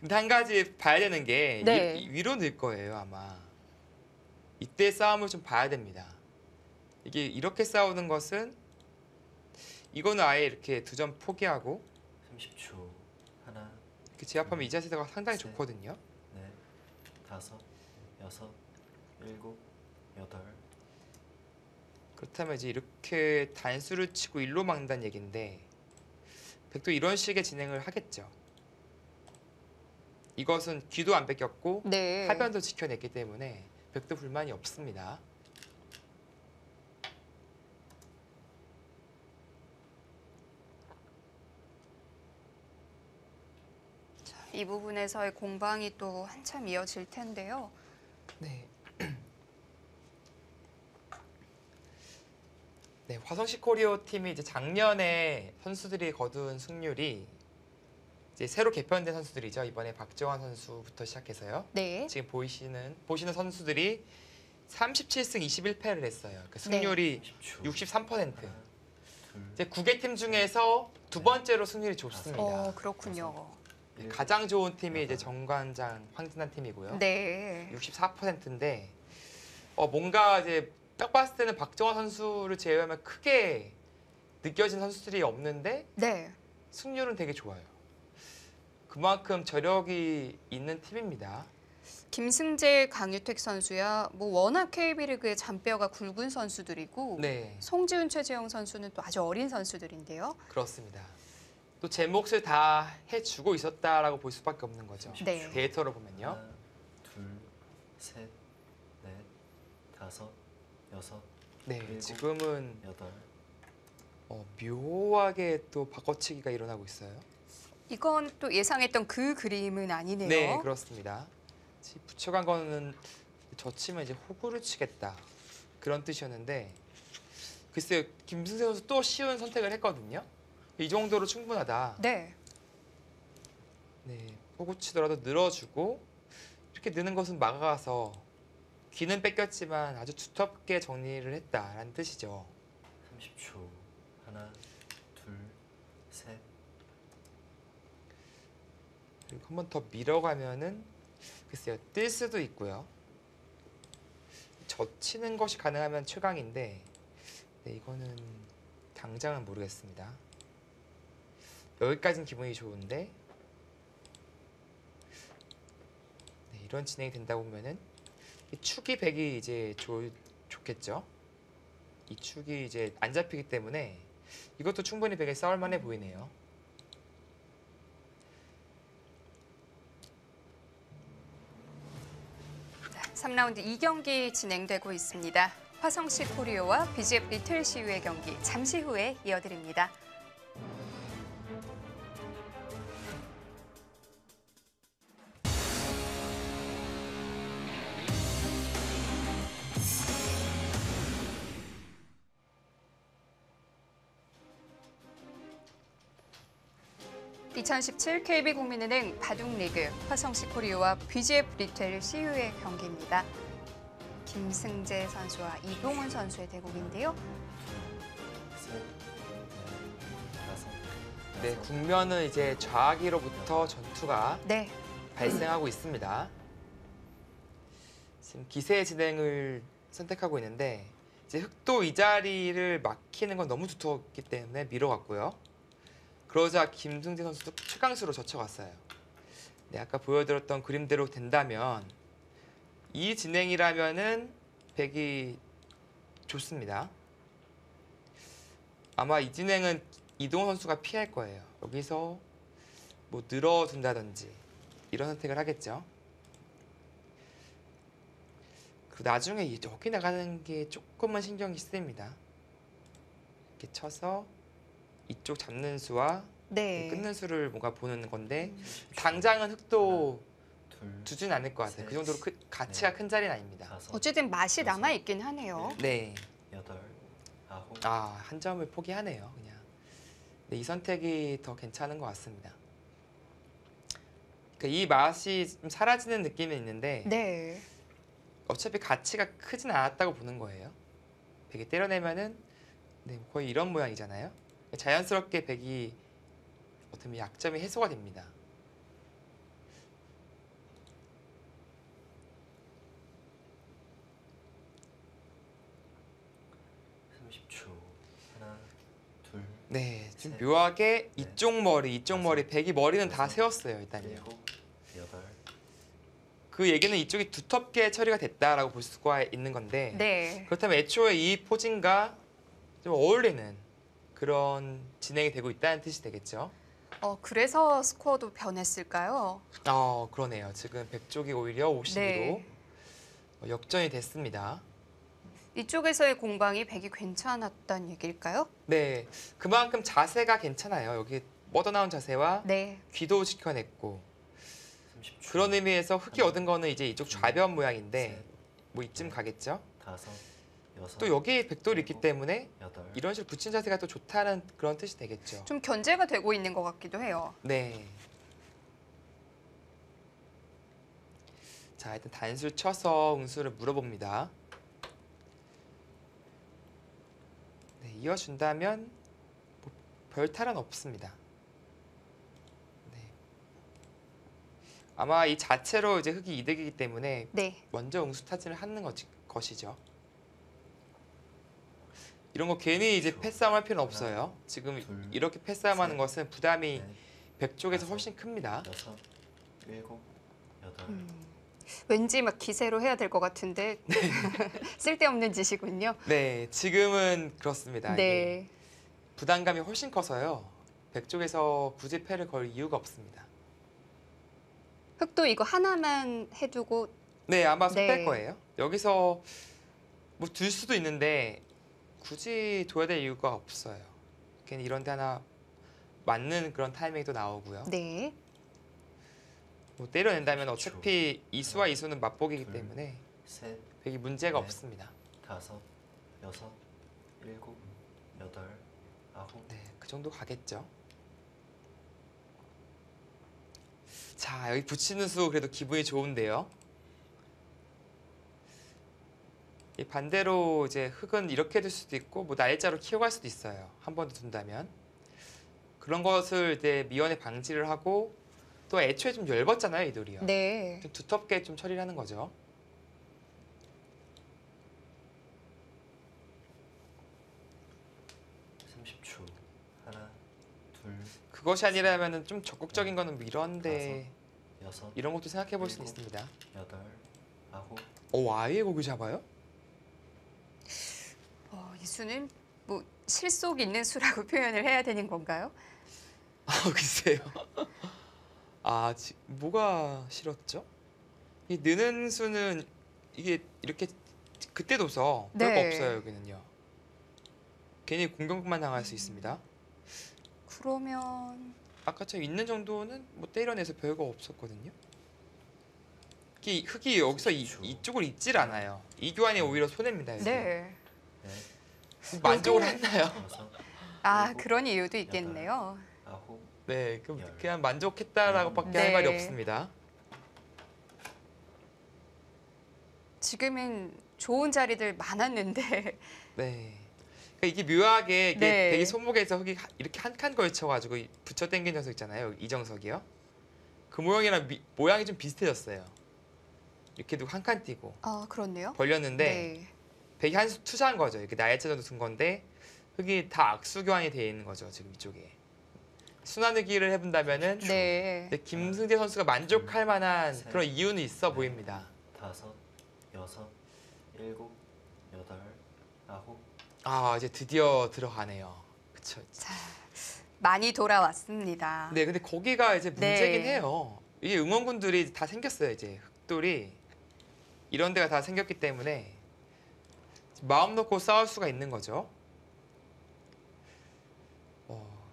근데 한 가지 봐야 되는 게 네. 위로 늘 거예요, 아마. 이때 싸움을 좀 봐야 됩니다. 이게 이렇게 싸우는 것은 이거는 아예 이렇게 두 점 포기하고 30초. 하나, 이렇게 제압하면 이 자세가 상당히 셋. 좋거든요. 넷, 다섯, 여섯, 일곱, 여덟. 그렇다면 이제 이렇게 단수를 치고 일로 막는다는 얘기인데 백도 이런 식의 진행을 하겠죠. 이것은 귀도 안 뺏겼고 네. 하변도 지켜냈기 때문에 백도 불만이 없습니다. 이 부분에서의 공방이 또 한참 이어질 텐데요. 네. 네, 화성시 코리오 팀이 이제 작년에 선수들이 거둔 승률이 이제 새로 개편된 선수들이죠. 이번에 박정환 선수부터 시작해서요. 네. 지금 보시는 선수들이 37승 21패를 했어요. 그 승률이 30초. 63%. 하나, 둘, 이제 9개 팀 중에서 두 번째로 승률이 좋습니다. 그렇군요. 가장 좋은 팀이 이제 정관장 황진한 팀이고요. 네. 64%인데 뭔가 이제 딱 봤을 때는 박정환 선수를 제외하면 크게 느껴진 선수들이 없는데 네. 승률은 되게 좋아요. 그만큼 저력이 있는 팀입니다. 김승재, 강유택 선수야 뭐 워낙 KB리그의 잔뼈가 굵은 선수들이고 네, 송지훈, 최재영 선수는 또 아주 어린 선수들인데요. 그렇습니다. 또 제 몫을 다 해주고 있었다라고 볼 수밖에 없는 거죠. 네. 데이터로 보면요. 하나, 둘, 셋, 넷, 다섯, 여섯, 네, 일곱, 지금은 여덟. 묘하게 또 바꿔치기가 일어나고 있어요. 이건 또 예상했던 그 그림은 아니네요. 네, 그렇습니다. 붙여간 거는 젖히면 이제 호구를 치겠다 그런 뜻이었는데 글쎄요, 김승세 선수 또 쉬운 선택을 했거든요. 이 정도로 충분하다. 네. 네, 호구 치더라도 늘어주고 이렇게 느는 것은 막아가서 귀는 뺏겼지만 아주 두텁게 정리를 했다라는 뜻이죠. 30초. 하나, 둘, 셋. 그리고 한 번 더 밀어가면은 글쎄요, 뜰 수도 있고요. 젖히는 것이 가능하면 최강인데 네, 이거는 당장은 모르겠습니다. 여기까지는 기분이 좋은데 네, 이런 진행이 된다고 보면은 이 축이 100이 이제 좋겠죠. 이 축이 이제 안 잡히기 때문에 이것도 충분히 100에 싸울 만해 보이네요. 네, 3라운드 2경기 진행되고 있습니다. 화성시 코리오와 BGF 리틀 CU의 경기 잠시 후에 이어드립니다. (2017) KB국민은행 바둑리그 화성시 코리오와 BGF 리틀 CU의 경기입니다. 김승재 선수와 이동훈 선수의 대국인데요. 셋, 넷, 다섯, 네, 여섯, 국면은 이제 좌기로부터 전투가 네, 발생하고 있습니다. 지금 기세 진행을 선택하고 있는데 이제 흑도 이 자리를 막히는 건 너무 두터웠기 때문에 밀어갔고요. 그러자 김승재 선수도 최강수로 젖혀갔어요. 네, 아까 보여드렸던 그림대로 된다면 이 진행이라면은 100이 좋습니다. 아마 이 진행은 이동훈 선수가 피할 거예요. 여기서 뭐 늘어둔다든지 이런 선택을 하겠죠. 그리고 나중에 여기 나가는 게 조금만 신경이 쓰입니다. 이렇게 쳐서 이쪽 잡는 수와 네. 끊는 수를 뭔가 보는 건데 30초. 당장은 흑도 둘, 두진 않을 것 같아요. 그 정도로 가치가 네. 큰 자리는 아닙니다. 다섯, 어쨌든 맛이 여섯, 남아 있긴 하네요. 네, 여덟, 아홉, 한 점을 포기하네요. 그냥 네, 이 선택이 더 괜찮은 것 같습니다. 그러니까 이 맛이 좀 사라지는 느낌은 있는데 네. 어차피 가치가 크진 않았다고 보는 거예요. 100이 때려내면은 네, 거의 이런 모양이잖아요. 자연스럽게 100이 어떻게 보면 약점이 해소가 됩니다. 하나, 둘, 네, 좀 셋, 묘하게 넷, 이쪽 머리, 이쪽 머리, 다섯, 100이 머리는 다 여섯, 세웠어요, 일단요. 일곱, 여덟, 그 얘기는 이쪽이 두텁게 처리가 됐다라고 볼 수가 있는 건데 네. 그렇다면 애초에 이 포진과 좀 어울리는 그런 진행이 되고 있다는 뜻이 되겠죠. 그래서 스코어도 변했을까요? 그러네요. 지금 100 쪽이 오히려 52로 네. 역전이 됐습니다. 이쪽에서의 공방이 100이 괜찮았다는 얘기일까요? 네, 그만큼 자세가 괜찮아요. 여기 뻗어나온 자세와 네. 귀도 지켜냈고 30초. 그런 의미에서 흑이 하나, 얻은 거는 이제 이쪽 좌변 모양인데 셋, 뭐 이쯤 가겠죠. 다섯, 여섯, 또 여기 백돌이 있기 일곱, 때문에 여덟, 이런 식으로 붙인 자세가 또 좋다는 그런 뜻이 되겠죠. 좀 견제가 되고 있는 것 같기도 해요. 네. 자, 일단 단수 쳐서 응수를 물어봅니다. 네, 이어준다면 뭐 별 탈은 없습니다. 네. 아마 이 자체로 이제 흑이 이득이기 때문에 네. 먼저 응수 타진을 하는 것이죠. 이런 거 괜히 이제 패싸움 할 필요는 없어요. 지금 둘, 이렇게 패싸움하는 셋, 것은 부담이 넷, 100 쪽에서 다섯, 훨씬 큽니다. 여섯, 일곱, 여덟, 왠지 막 기세로 해야 될 것 같은데 쓸데없는 짓이군요. 네, 지금은 그렇습니다. 이게 네. 부담감이 훨씬 커서요. 100 쪽에서 굳이 패를 걸 이유가 없습니다. 흑도 이거 하나만 해두고 네, 아마 네. 손뺄 거예요. 여기서 뭐 둘 수도 있는데 굳이 둬야 될 이유가 없어요. 괜히 이런 데 하나 맞는 그런 타이밍도 나오고요. 네. 뭐 때려낸다면 10초. 어차피 이수와 이수는 맞보기이기 둘. 때문에 셋, 100이 문제가 넷. 없습니다. 다섯, 여섯, 일곱, 여덟, 아홉, 네, 그 정도 가겠죠. 자, 여기 붙이는 수 그래도 기분이 좋은데요. 이 반대로 이제 흙은 이렇게 될 수도 있고 뭐 날짜로 키워갈 수도 있어요. 한 번 더 둔다면. 그런 것을 이제 미연에 방지를 하고 또 애초에 좀 얇았잖아요, 이 돌이요. 네. 좀 두텁게 좀 처리를 하는 거죠. 둘, 그것이 아니라면은 좀 적극적인 거는 뭐 이런데 여섯, 이런 것도 생각해 볼 수는 일곱. 있습니다. 여덟, 아홉, 아예 고기 잡아요? 이 수는 뭐 실속 있는 수라고 표현을 해야 되는 건가요? 글쎄요. 뭐가 싫었죠? 이 느는 수는 이게 이렇게 그때도 써 별거 네. 없어요 여기는요. 괜히 공격만 당할 수 있습니다. 그러면 아까처럼 있는 정도는 뭐 때려내서 별거 없었거든요. 흙이 여기서 이쪽을 잊질 않아요. 이 교환이 오히려 손해입니다. 여기. 네. 넷, 만족을 여기는- 했나요? 여섯, 일곱, 그런 이유도 있겠네요. 아홉, 네, 열. 그냥 만족했다라고밖에 할 네. 말이 없습니다. 지금은 좋은 자리들 많았는데 네. 그러니까 이게 묘하게 이게 네. 되게 손목에서 흙이 이렇게 한 칸 걸쳐가지고 붙여 당긴 녀석 있잖아요. 이정석이요. 그 모양이랑 모양이 좀 비슷해졌어요. 이렇게도 한 칸 띄고 그렇네요. 벌렸는데 네. 백이 한 수 투자한 거죠. 이렇게 날짜 정도 둔 건데 흙이 다 악수 교환이 되어 있는 거죠. 지금 이쪽에 순환흙이를 해본다면은 네. 이제 김승재 선수가 만족할 만한 셋. 그런 이유는 있어 보입니다. 다섯, 여섯, 일곱, 여덟, 아홉, 이제 드디어 들어가네요. 그쵸. 자, 많이 돌아왔습니다. 네, 근데 거기가 이제 문제긴 네. 해요. 이게 응원군들이 다 생겼어요. 이제 흑돌이 이런 데가 다 생겼기 때문에 마음 놓고 싸울 수가 있는 거죠.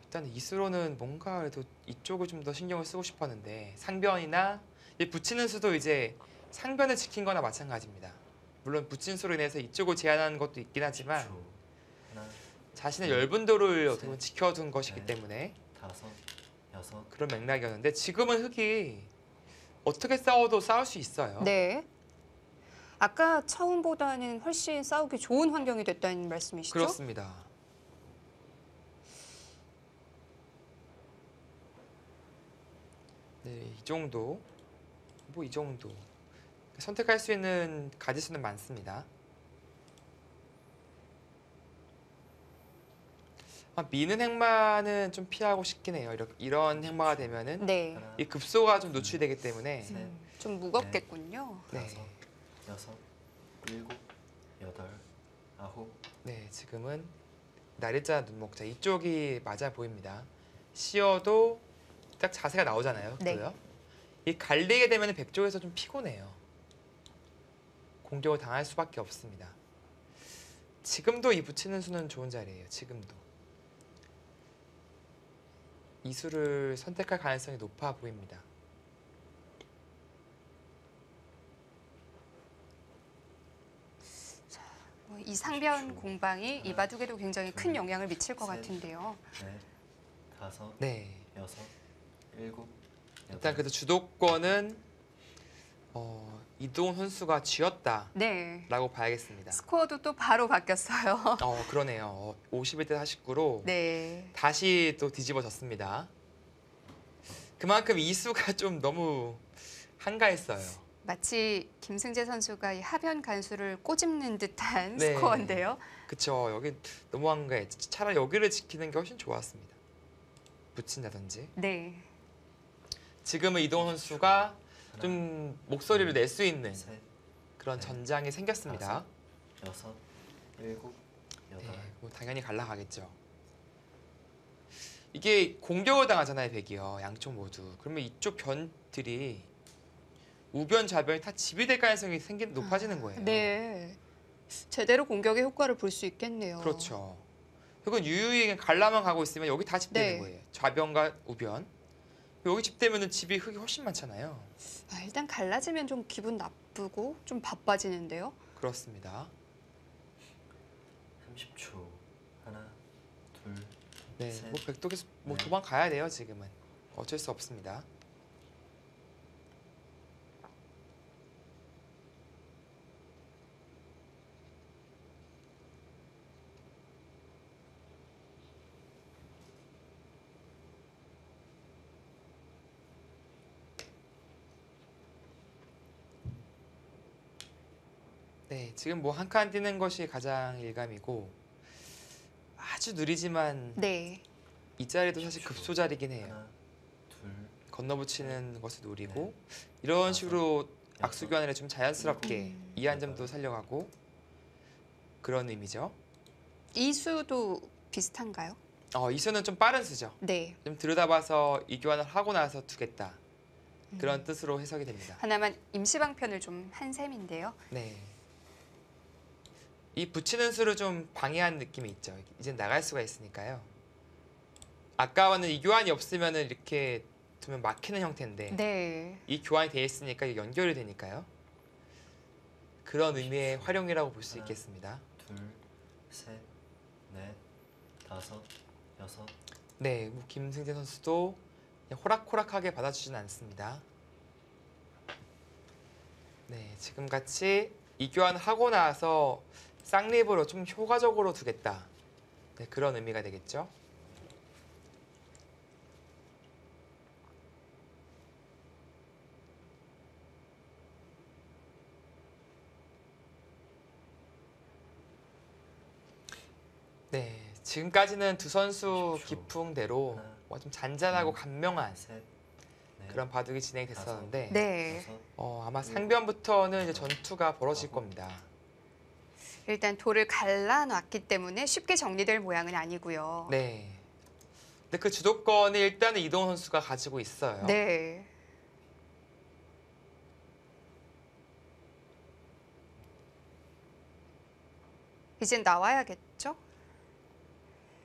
일단 이수로는 뭔가 그래도 이쪽을 좀 더 신경을 쓰고 싶었는데 상변이나 붙이는 수도 이제 상변을 지킨 거나 마찬가지입니다. 물론 붙인 수로 인해서 이쪽을 제한하는 것도 있긴 하지만 10초. 하나, 자신의 열분도를 어떻게 보면 셋. 지켜둔 것이기 넷. 때문에 다섯, 여섯, 그런 맥락이었는데 지금은 흙이 어떻게 싸워도 싸울 수 있어요. 네. 아까 처음보다는 훨씬 싸우기 좋은 환경이 됐다는 말씀이시죠? 그렇습니다. 네, 이 정도. 뭐 이 정도. 선택할 수 있는 가지수는 많습니다. 미는 행마는 좀 피하고 싶긴 해요. 이런 행마가 되면은 네. 하나, 이 급소가 좀 노출되기 때문에 셋, 좀 무겁겠군요. 네. 다섯, 여섯, 일곱, 여덟, 아홉, 네, 지금은 날일자 눈목자 이쪽이 맞아 보입니다. 씌어도 딱 자세가 나오잖아요. 네. 흑도요. 이 갈리게 되면 백쪽에서 좀 피곤해요. 공격을 당할 수밖에 없습니다. 지금도 이 붙이는 수는 좋은 자리예요. 지금도. 이 수를 선택할 가능성이 높아 보입니다. 이 상변 공방이 이 바둑에도 굉장히 큰 영향을 미칠 것 셋. 같은데요. 넷, 다섯, 네. 여섯, 일곱, 일단 여덟, 그래도 주도권은 이동훈 선수가 쥐었다라고 네. 봐야겠습니다. 스코어도 또 바로 바뀌었어요. 그러네요. 51대 49로 네. 다시 또 뒤집어졌습니다. 그만큼 이 수가 좀 너무 한가했어요. 마치 김승재 선수가 이 하변 간수를 꼬집는 듯한 네. 스코어인데요. 그쵸. 여기 너무 한가해. 차라리 여기를 지키는 게 훨씬 좋았습니다. 붙인다든지. 네. 지금은 이동훈 선수가 하나, 좀 목소리를 낼 수 있는 셋, 그런 네. 전장이 생겼습니다. 여섯, 일곱, 여덟, 네, 뭐 당연히 갈라가겠죠. 이게 공격을 당하잖아요, 백이요. 양쪽 모두. 그러면 이쪽 변들이 우변, 좌변이 다 집이 될 가능성이 높아지는 거예요. 네. 제대로 공격의 효과를 볼 수 있겠네요. 그렇죠. 그건 유유히 그냥 갈라만 가고 있으면 여기 다 집되는 네. 거예요. 좌변과 우변. 여기 집되면은 집이 흙이 훨씬 많잖아요. 일단 갈라지면 좀 기분 나쁘고 좀 바빠지는데요. 그렇습니다. 30초. 하나, 둘, 네, 셋, 뭐 백독에서 뭐 넷. 도망가야 돼요, 지금은. 어쩔 수 없습니다. 네, 지금 뭐 한 칸 뛰는 것이 가장 일감이고 아주 느리지만 네. 이 자리도 사실 급소 자리긴 해요. 하나, 둘, 건너붙이는 것을 노리고 이런 식으로 악수 교환을 좀 자연스럽게 이 한 점도 살려가고 그런 의미죠. 이 수도 비슷한가요? 이 수는 좀 빠른 수죠. 네. 좀 들여다봐서 이 교환을 하고 나서 두겠다. 그런 뜻으로 해석이 됩니다. 하나만 임시방편을 좀 한 셈인데요. 네. 이 붙이는 수를 좀 방해한 느낌이 있죠. 이제 나갈 수가 있으니까요. 아까와는 이 교환이 없으면 이렇게 두면 막히는 형태인데 네. 이 교환이 돼 있으니까 이게 연결이 되니까요. 그런 의미의 활용이라고 볼 수 있겠습니다. 둘, 셋, 넷, 다섯, 여섯. 네, 뭐 김승재 선수도 그냥 호락호락하게 받아주진 않습니다. 네, 지금 같이 이 교환을 하고 나서 쌍립으로 좀 효과적으로 두겠다. 네, 그런 의미가 되겠죠. 네, 지금까지는 두 선수 기풍대로 좀 잔잔하고 간명한 셋, 넷, 그런 바둑이 진행이 됐었는데 네. 여섯, 아마 상변부터는 이제 전투가 벌어질 겁니다. 일단 돌을 갈라놨기 때문에 쉽게 정리될 모양은 아니고요. 네. 근데 그 주도권을 일단은 이동훈 선수가 가지고 있어요. 네. 이젠 나와야겠죠?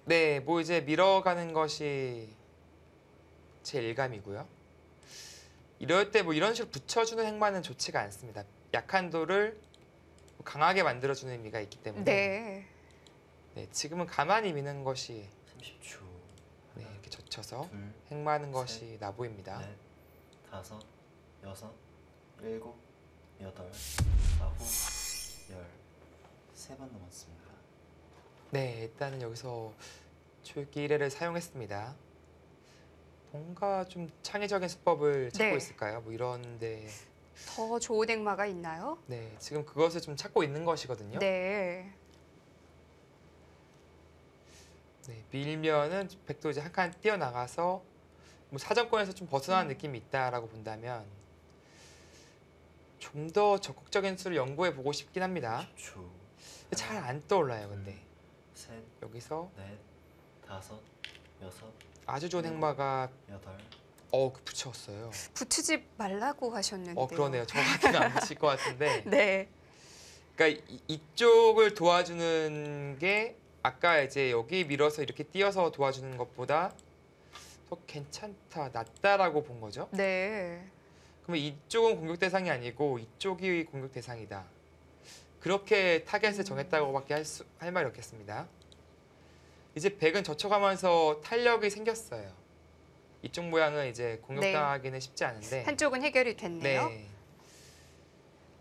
네, 뭐 이제 밀어가는 것이 제 일감이고요. 이럴 때 뭐 이런 식으로 붙여주는 행만은 좋지가 않습니다. 약한 돌을 강하게 만들어주는 의미가 있기 때문에 네. 네, 지금은 가만히 미는 것이 30초. 네, 이렇게 젖혀서 둘, 행마하는 것이 나 보입니다. 넷, 다섯, 여섯, 일곱, 여덟, 아홉, 열. 3번 남았습니다. 네, 일단은 여기서 초읽기 1회를 사용했습니다. 뭔가 좀 창의적인 수법을 찾고 네. 있을까요? 뭐 이런데 더 좋은 행마가 있나요? 네, 지금 그것을 좀 찾고 있는 것이거든요. 네. 네, 밀면은 백도 이제 한 칸 뛰어나가서 뭐 사정권에서 좀 벗어난 느낌이 있다라고 본다면 좀 더 적극적인 수를 연구해 보고 싶긴 합니다. 10초. 잘 안 떠올라요, 근데 셋, 여기서 넷, 다섯, 여섯, 아주 좋은 행마가 여덟. 그 붙였어요. 붙이지 말라고 하셨는데. 그러네요. 저 같으면 안 붙일 것 같은데. 네. 그러니까 이쪽을 도와주는 게 아까 이제 여기 밀어서 이렇게 띄어서 도와주는 것보다 더 괜찮다, 낫다라고 본 거죠. 네. 그러면 이쪽은 공격 대상이 아니고 이쪽이 공격 대상이다. 그렇게 타겟을 정했다고밖에 할 말이 없겠습니다. 이제 백은 젖혀가면서 탄력이 생겼어요. 이쪽 모양은 이제 공격당하기는 쉽지 않은데. 한쪽은 해결이 됐네요. 네.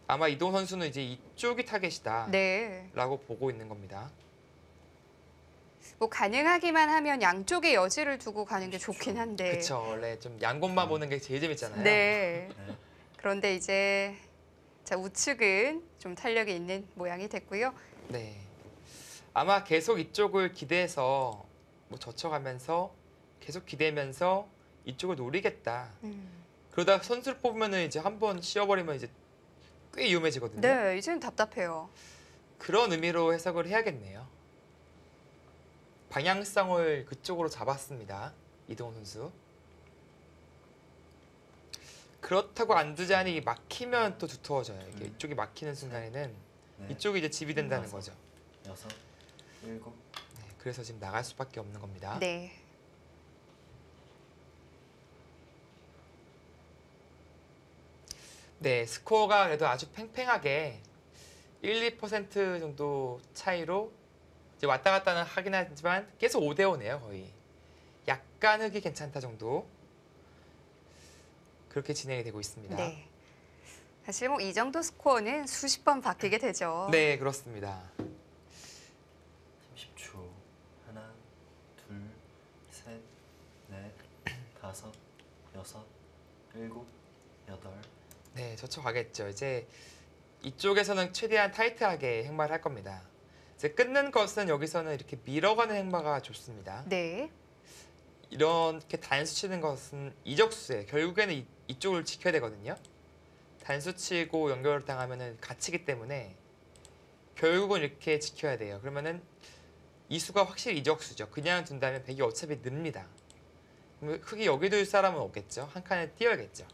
아마 이동 선수는 이제 이쪽이 타겟이다. 네. 라고 보고 있는 겁니다. 뭐 가능하기만 하면 양쪽에 여지를 두고 가는 게 좋긴 한데. 그쵸. 원래 좀 양곳만 보는 게 제일 재밌잖아요. 네. 네. 그런데 이제 자 우측은 좀 탄력이 있는 모양이 됐고요. 네. 아마 계속 이쪽을 기대해서 뭐 젖혀가면서 계속 기대면서 이쪽을 노리겠다. 그러다 선수를 뽑으면은 이제 한번 씌워버리면 이제 꽤 위험해지거든요. 네, 이제는 답답해요. 그런 의미로 해석을 해야겠네요. 방향성을 그쪽으로 잡았습니다. 이동훈 선수. 그렇다고 안 두자니 막히면 또 두터워져요. 이게 이쪽이 막히는 순간에는 넷, 이쪽이 이제 집이 된다는 다섯, 거죠. 여섯, 일곱. 네, 그래서 지금 나갈 수밖에 없는 겁니다. 네. 네, 스코어가 그래도 아주 팽팽하게 1, 2% 정도 차이로 이제 왔다 갔다는 하긴 하지만 계속 5대5네요, 거의. 약간 흙이 괜찮다 정도. 그렇게 진행이 되고 있습니다. 네. 사실 뭐 이 정도 스코어는 수십 번 바뀌게 되죠. 네, 그렇습니다. 30초. 하나, 둘, 셋, 넷, 다섯, 여섯, 일곱, 여덟. 네, 젖혀가겠죠. 이제 이쪽에서는 최대한 타이트하게 행마를 할 겁니다. 이제 끊는 것은 여기서는 이렇게 밀어가는 행마가 좋습니다. 네. 이렇게 단수 치는 것은 이적수예요. 결국에는 이쪽을 지켜야 되거든요. 단수 치고 연결을 당하면은 갇히기 때문에 결국은 이렇게 지켜야 돼요. 그러면은 이 수가 확실히 이적수죠. 그냥 둔다면 백이 어차피 늡니다. 그럼 흙이 여기 둘 사람은 없겠죠. 한 칸에 띄어야겠죠.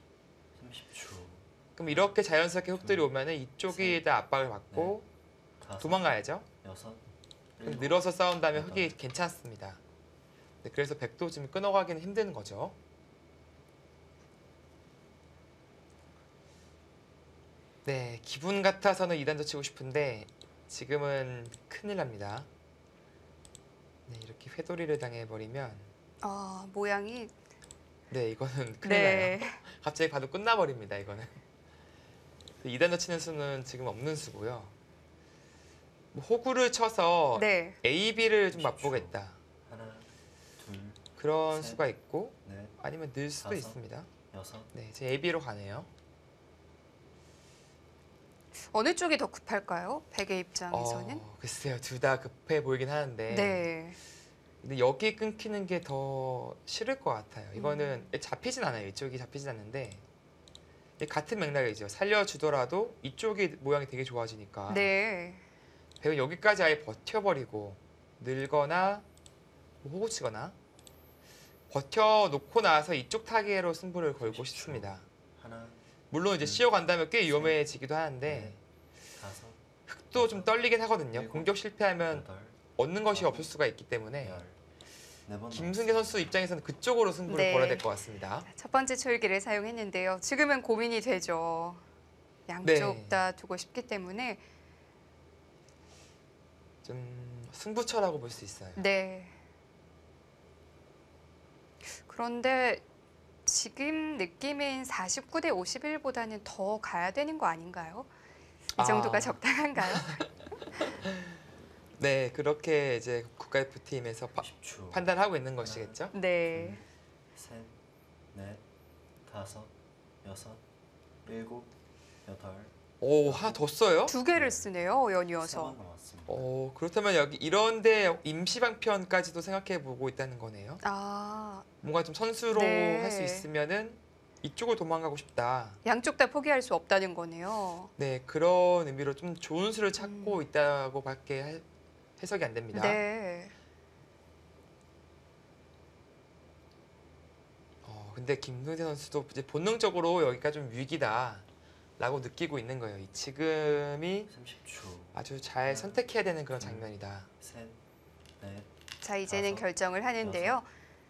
30초. 그럼 이렇게 자연스럽게 흙들이 오면은 이쪽에다 압박을 받고 다섯, 도망가야죠. 여섯, 그럼 일곱, 늘어서 싸운다면 여덟. 흙이 괜찮습니다. 네, 그래서 백도 지금 끊어가기는 힘든 거죠. 네, 기분 같아서는 2단도 치고 싶은데 지금은 큰일 납니다. 네, 이렇게 회돌이를 당해버리면 모양이 네, 이거는 큰일 네. 나요. 갑자기 봐도 끝나버립니다, 이거는. 2단도 치는 수는 지금 없는 수고요. 뭐 호구를 쳐서 네. A, B를 좀 맛보겠다. 하나, 둘, 그런 셋. 수가 있고 넷, 아니면 늘 수도 다섯. 있습니다. 여섯. 네, 제 A, B로 가네요. 어느 쪽이 더 급할까요? 백의 입장에서는? 글쎄요, 둘 다 급해 보이긴 하는데 네. 근데 여기 끊기는 게 더 싫을 것 같아요. 이거는 잡히진 않아요. 이쪽이 잡히진 않는데 이게 같은 맥락이죠. 살려주더라도 이쪽이 모양이 되게 좋아지니까 네. 백은 여기까지 아예 버텨버리고 늘거나 뭐 호구 치거나 버텨놓고 나서 이쪽 타겟으로 승부를 걸고 30초. 싶습니다. 하나, 물론 이제 둘, 씌어간다면 꽤 위험해지기도 하는데 넷, 다섯, 흙도 좀 떨리긴 하거든요. 일곱, 공격 실패하면 여덟, 얻는 것이 아홉, 없을 수가 있기 때문에 열. 네 번 김승재 선수 입장에서는 그쪽으로 승부를 네. 걸어야 될 것 같습니다. 첫 번째 초일기를 사용했는데요. 지금은 고민이 되죠. 양쪽 네. 다 두고 싶기 때문에. 좀 승부처라고 볼 수 있어요. 네. 그런데 지금 느낌인 49대 51보다는 더 가야 되는 거 아닌가요? 이 정도가 아. 적당한가요? 네, 그렇게 이제 국가대표팀에서 30초. 판단하고 있는 것이겠죠. 네. 셋, 넷, 다섯, 여섯, 일곱, 여덟. 오, 하나 더 써요? 두 개를 쓰네요. 연이어서. 세번 남았습니다. 그렇다면 여기 이런데 임시방편까지도 생각해 보고 있다는 거네요. 아, 뭔가 좀 선수로 네. 할 수 있으면은 이쪽을 도망가고 싶다. 양쪽 다 포기할 수 없다는 거네요. 네, 그런 의미로 좀 좋은 수를 찾고 있다고밖에 해석이 안 됩니다. 네. 근데 김승재 선수도 이제 본능적으로 여기가 좀 위기다라고 느끼고 있는 거예요. 지금이 30초. 아주 잘 선택해야 되는 그런 장면이다. 셋, 넷, 자, 이제는 다섯, 결정을 하는데요.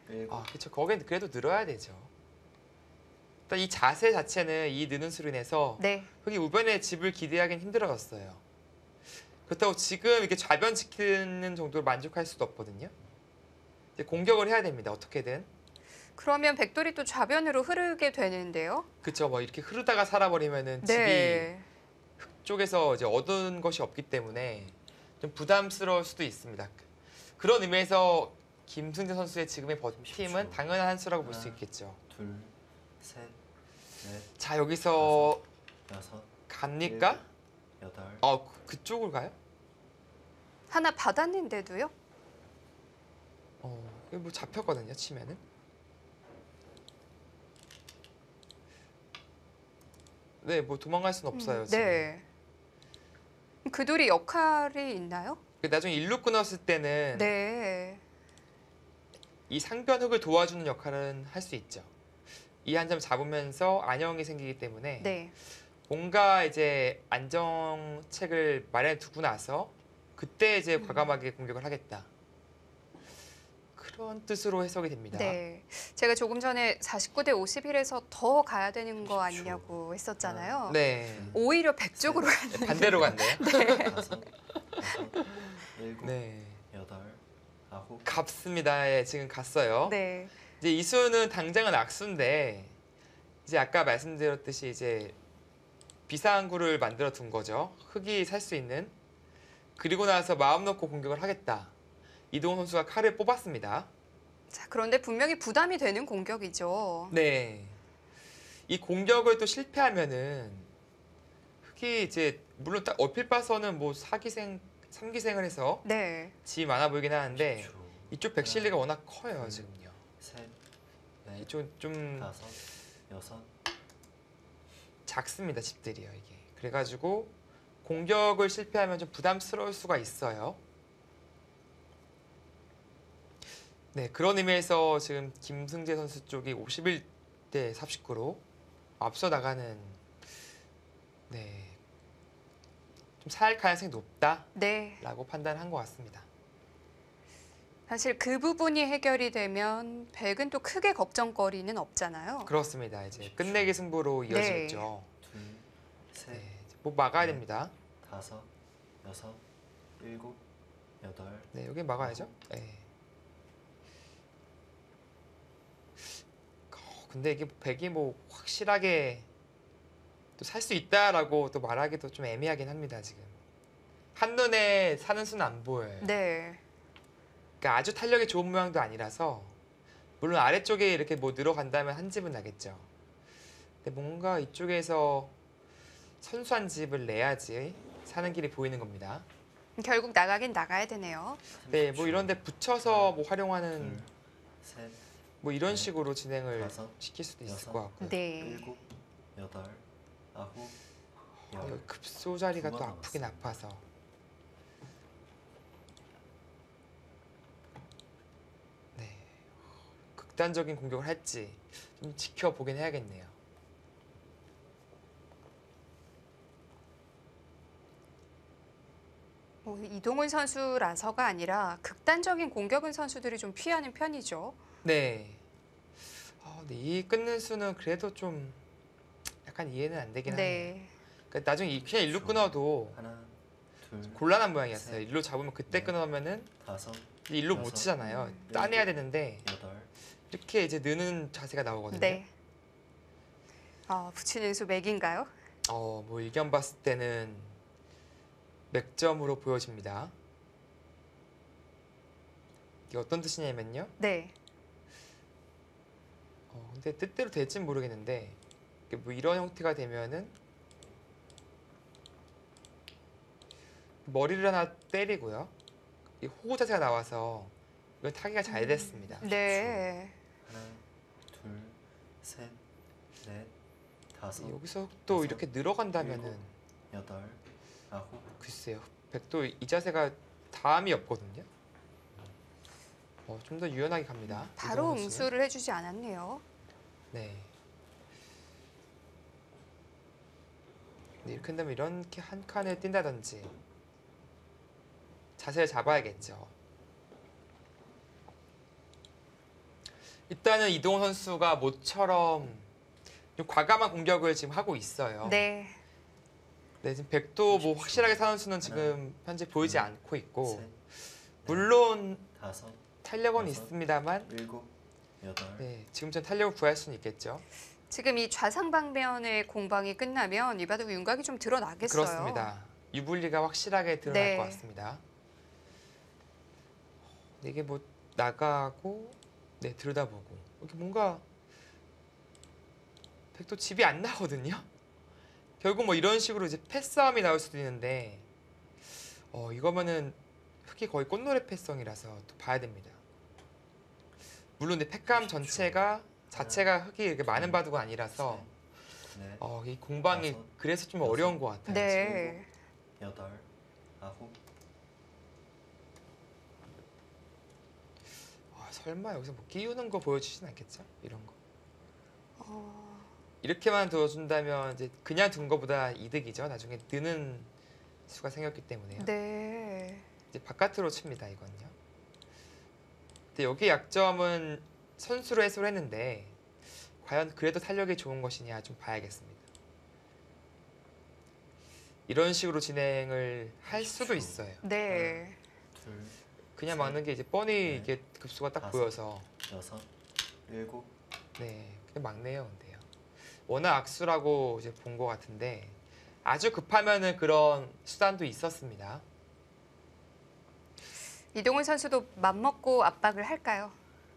일곱. 그렇죠. 거긴 그래도 늘어야 되죠. 일단 이 자세 자체는 이 느는 수로 인해서 네. 흙이 우변에 집을 기대하기는 힘들어졌어요. 그렇다고 지금 이렇게 좌변 지키는 정도로 만족할 수도 없거든요. 이제 공격을 해야 됩니다. 어떻게든. 그러면 백돌이 또 좌변으로 흐르게 되는데요. 그렇죠. 뭐 이렇게 흐르다가 살아버리면은 네. 집이 쪽에서 이제 얻은 것이 없기 때문에 좀 부담스러울 수도 있습니다. 그런 의미에서 김승재 선수의 지금의 버팀은 30초. 당연한 한 수라고 볼 수 하나. 있겠죠. 둘, 셋, 넷, 자, 여기서 여섯, 갑니까? 여덟. 그쪽을 가요? 하나 받았는데도요? 이거 뭐 잡혔거든요, 치면은. 네, 뭐 도망갈 수는 없어요. 지금. 네. 그 돌이 역할이 있나요? 나중에 일루 끊었을 때는 네. 이 상변 흙을 도와주는 역할은 할 수 있죠. 이 한 점 잡으면서 안형이 생기기 때문에 네. 뭔가 이제 안정책을 마련해 두고 나서 그때 이제 과감하게 공격을 하겠다. 그런 뜻으로 해석이 됩니다. 네. 제가 조금 전에 49대 51에서 더 가야 되는 거 30초. 아니냐고 했었잖아요. 네. 오히려 100 쪽으로 갔는데. 반대로 갔네요. 다섯, 여섯, 일곱, 네. 여덟, 아홉. 갑습니다. 예, 지금 갔어요. 네. 이제 이 수는 당장은 악수인데 이제 아까 말씀드렸듯이 이제 비상구를 만들어 둔 거죠. 흙이 살 수 있는. 그리고 나서 마음 놓고 공격을 하겠다. 이동훈 선수가 칼을 뽑았습니다. 자, 그런데 분명히 부담이 되는 공격이죠. 네. 이 공격을 또 실패하면은 흙이 이제 물론 딱 얼핏 봐서는 뭐 4기생, 3기생을 해서 네. 지 많아 보이긴 하는데 10초. 이쪽 백실리가 워낙 커요, 지금요. 셋, 넷, 이쪽 좀 다섯, 여섯, 작습니다, 집들이요 이게. 그래가지고 공격을 실패하면 좀 부담스러울 수가 있어요. 네, 그런 의미에서 지금 김승재 선수 쪽이 51대 49로 앞서 나가는, 네, 좀 살 가능성이 높다라고 네. 판단한 것 같습니다. 사실 그 부분이 해결이 되면 백은 또 크게 걱정거리는 없잖아요. 그렇습니다. 이제 끝내기 승부로 네. 이어지겠죠. 둘, 셋, 네, 뭐 막아야 네. 됩니다. 다섯, 여섯, 일곱, 여덟, 네, 여기 막아야죠. 네. 근데 이게 백이 뭐 확실하게 또 살 수 있다라고 또 말하기도 좀 애매하긴 합니다, 지금. 한눈에 사는 수는 안 보여요. 네. 그러니까 아주 탄력이 좋은 모양도 아니라서, 물론 아래쪽에 이렇게 뭐 늘어간다면 한 집은 나겠죠. 근데 뭔가 이쪽에서 선수한 집을 내야지 사는 길이 보이는 겁니다. 결국 나가긴 나가야 되네요. 네, 뭐 이런 데 붙여서 뭐 둘, 활용하는 셋, 뭐 이런 네. 식으로 진행을 다섯, 시킬 수도 있을 여섯, 것 같고요. 네. 일곱, 여덟, 아홉, 여기 열. 급소 자리가 또 두번 아프긴 남았습니다. 아파서. 네, 극단적인 공격을 할지 좀 지켜보긴 해야겠네요. 뭐 이동훈 선수라서가 아니라 극단적인 공격은 선수들이 좀 피하는 편이죠. 네. 근데 이 끊는 수는 그래도 좀 약간 이해는 안 되긴 하네요. 네. 그러니까 나중에 그냥 일로 끊어도 하나, 둘, 곤란한 모양이었어요. 셋, 일로 잡으면 그때 넷, 끊으면은 다섯, 이제 일로 못 여섯, 치잖아요. 음. 따내야 되는데 여덟, 이렇게 이제 느는 자세가 나오거든요. 네. 붙이는 수 맥인가요? 뭐 일견 봤을 때는 맥점으로 보여집니다. 이게 어떤 뜻이냐면요. 네. 근데 뜻대로 될진 모르겠는데, 이게 뭐 이런 형태가 되면은 머리를 하나 때리고요. 이 호구 자세가 나와서 이건 타기가 잘 됐습니다. 네. 하나, 둘, 셋, 넷, 다섯, 여기서 또 여섯, 이렇게 늘어간다면은 일곱, 여덟, 아홉, 글쎄요. 백도 이 자세가 다음이 없거든요. 좀 더 유연하게 갑니다. 바로 이동훈 선수는. 응수를 해주지 않았네요. 네. 근데 이렇게 된다면 이렇게 한 칸을 뛴다든지 자세를 잡아야겠죠. 일단은 이동훈 선수가 모처럼 좀 과감한 공격을 지금 하고 있어요. 네. 네, 지금 백도 뭐 확실하게 사는 수는 지금 현재 보이지 않고 있고, 셋, 넷, 물론 다섯, 탄력은 여섯, 있습니다만, 일곱, 여덟, 네, 지금처럼 탄력을 구할 수는 있겠죠. 지금 이 좌상 방면의 공방이 끝나면 이 바둑 윤곽이 좀 드러나겠어요. 그렇습니다. 유불리가 확실하게 드러날 네. 것 같습니다. 이게 뭐 나가고, 네, 들여다보고, 이렇게 뭔가 백도 집이 안 나거든요. 결국 뭐 이런 식으로 이제 패싸움이 나올 수도 있는데, 이거면은 흙이 거의 꽃노래 패성이라서 또 봐야 됩니다. 물론 근데 팩감 자체가 흙이 이렇게 많은 바둑은 아니라서 넷, 이 공방이 다섯, 그래서 좀 여섯, 어려운 것 같아요. 네. 여덟, 아홉, 설마 여기서 뭐 끼우는 거 보여주진 않겠죠? 이런 거. 어, 이렇게만 둬준다면 이제 그냥 둔 거보다 이득이죠. 나중에 느는 수가 생겼기 때문에요. 네. 이제 바깥으로 칩니다, 이건요. 근데 여기 약점은 선수로 해소를 했는데 과연 그래도 탄력이 좋은 것이냐 좀 봐야겠습니다. 이런 식으로 진행을 할 수도 있어요. 네. 둘, 그냥 셋, 막는 게 이제 뻔히 넷, 이게 급수가 딱 다섯. 보여서 여섯, 일곱, 네, 그냥 막네요, 근데요. 워낙 악수라고 이제 본 것 같은데 아주 급하면은 그런 수단도 있었습니다. 이동훈 선수도 맘먹고 압박을 할까요?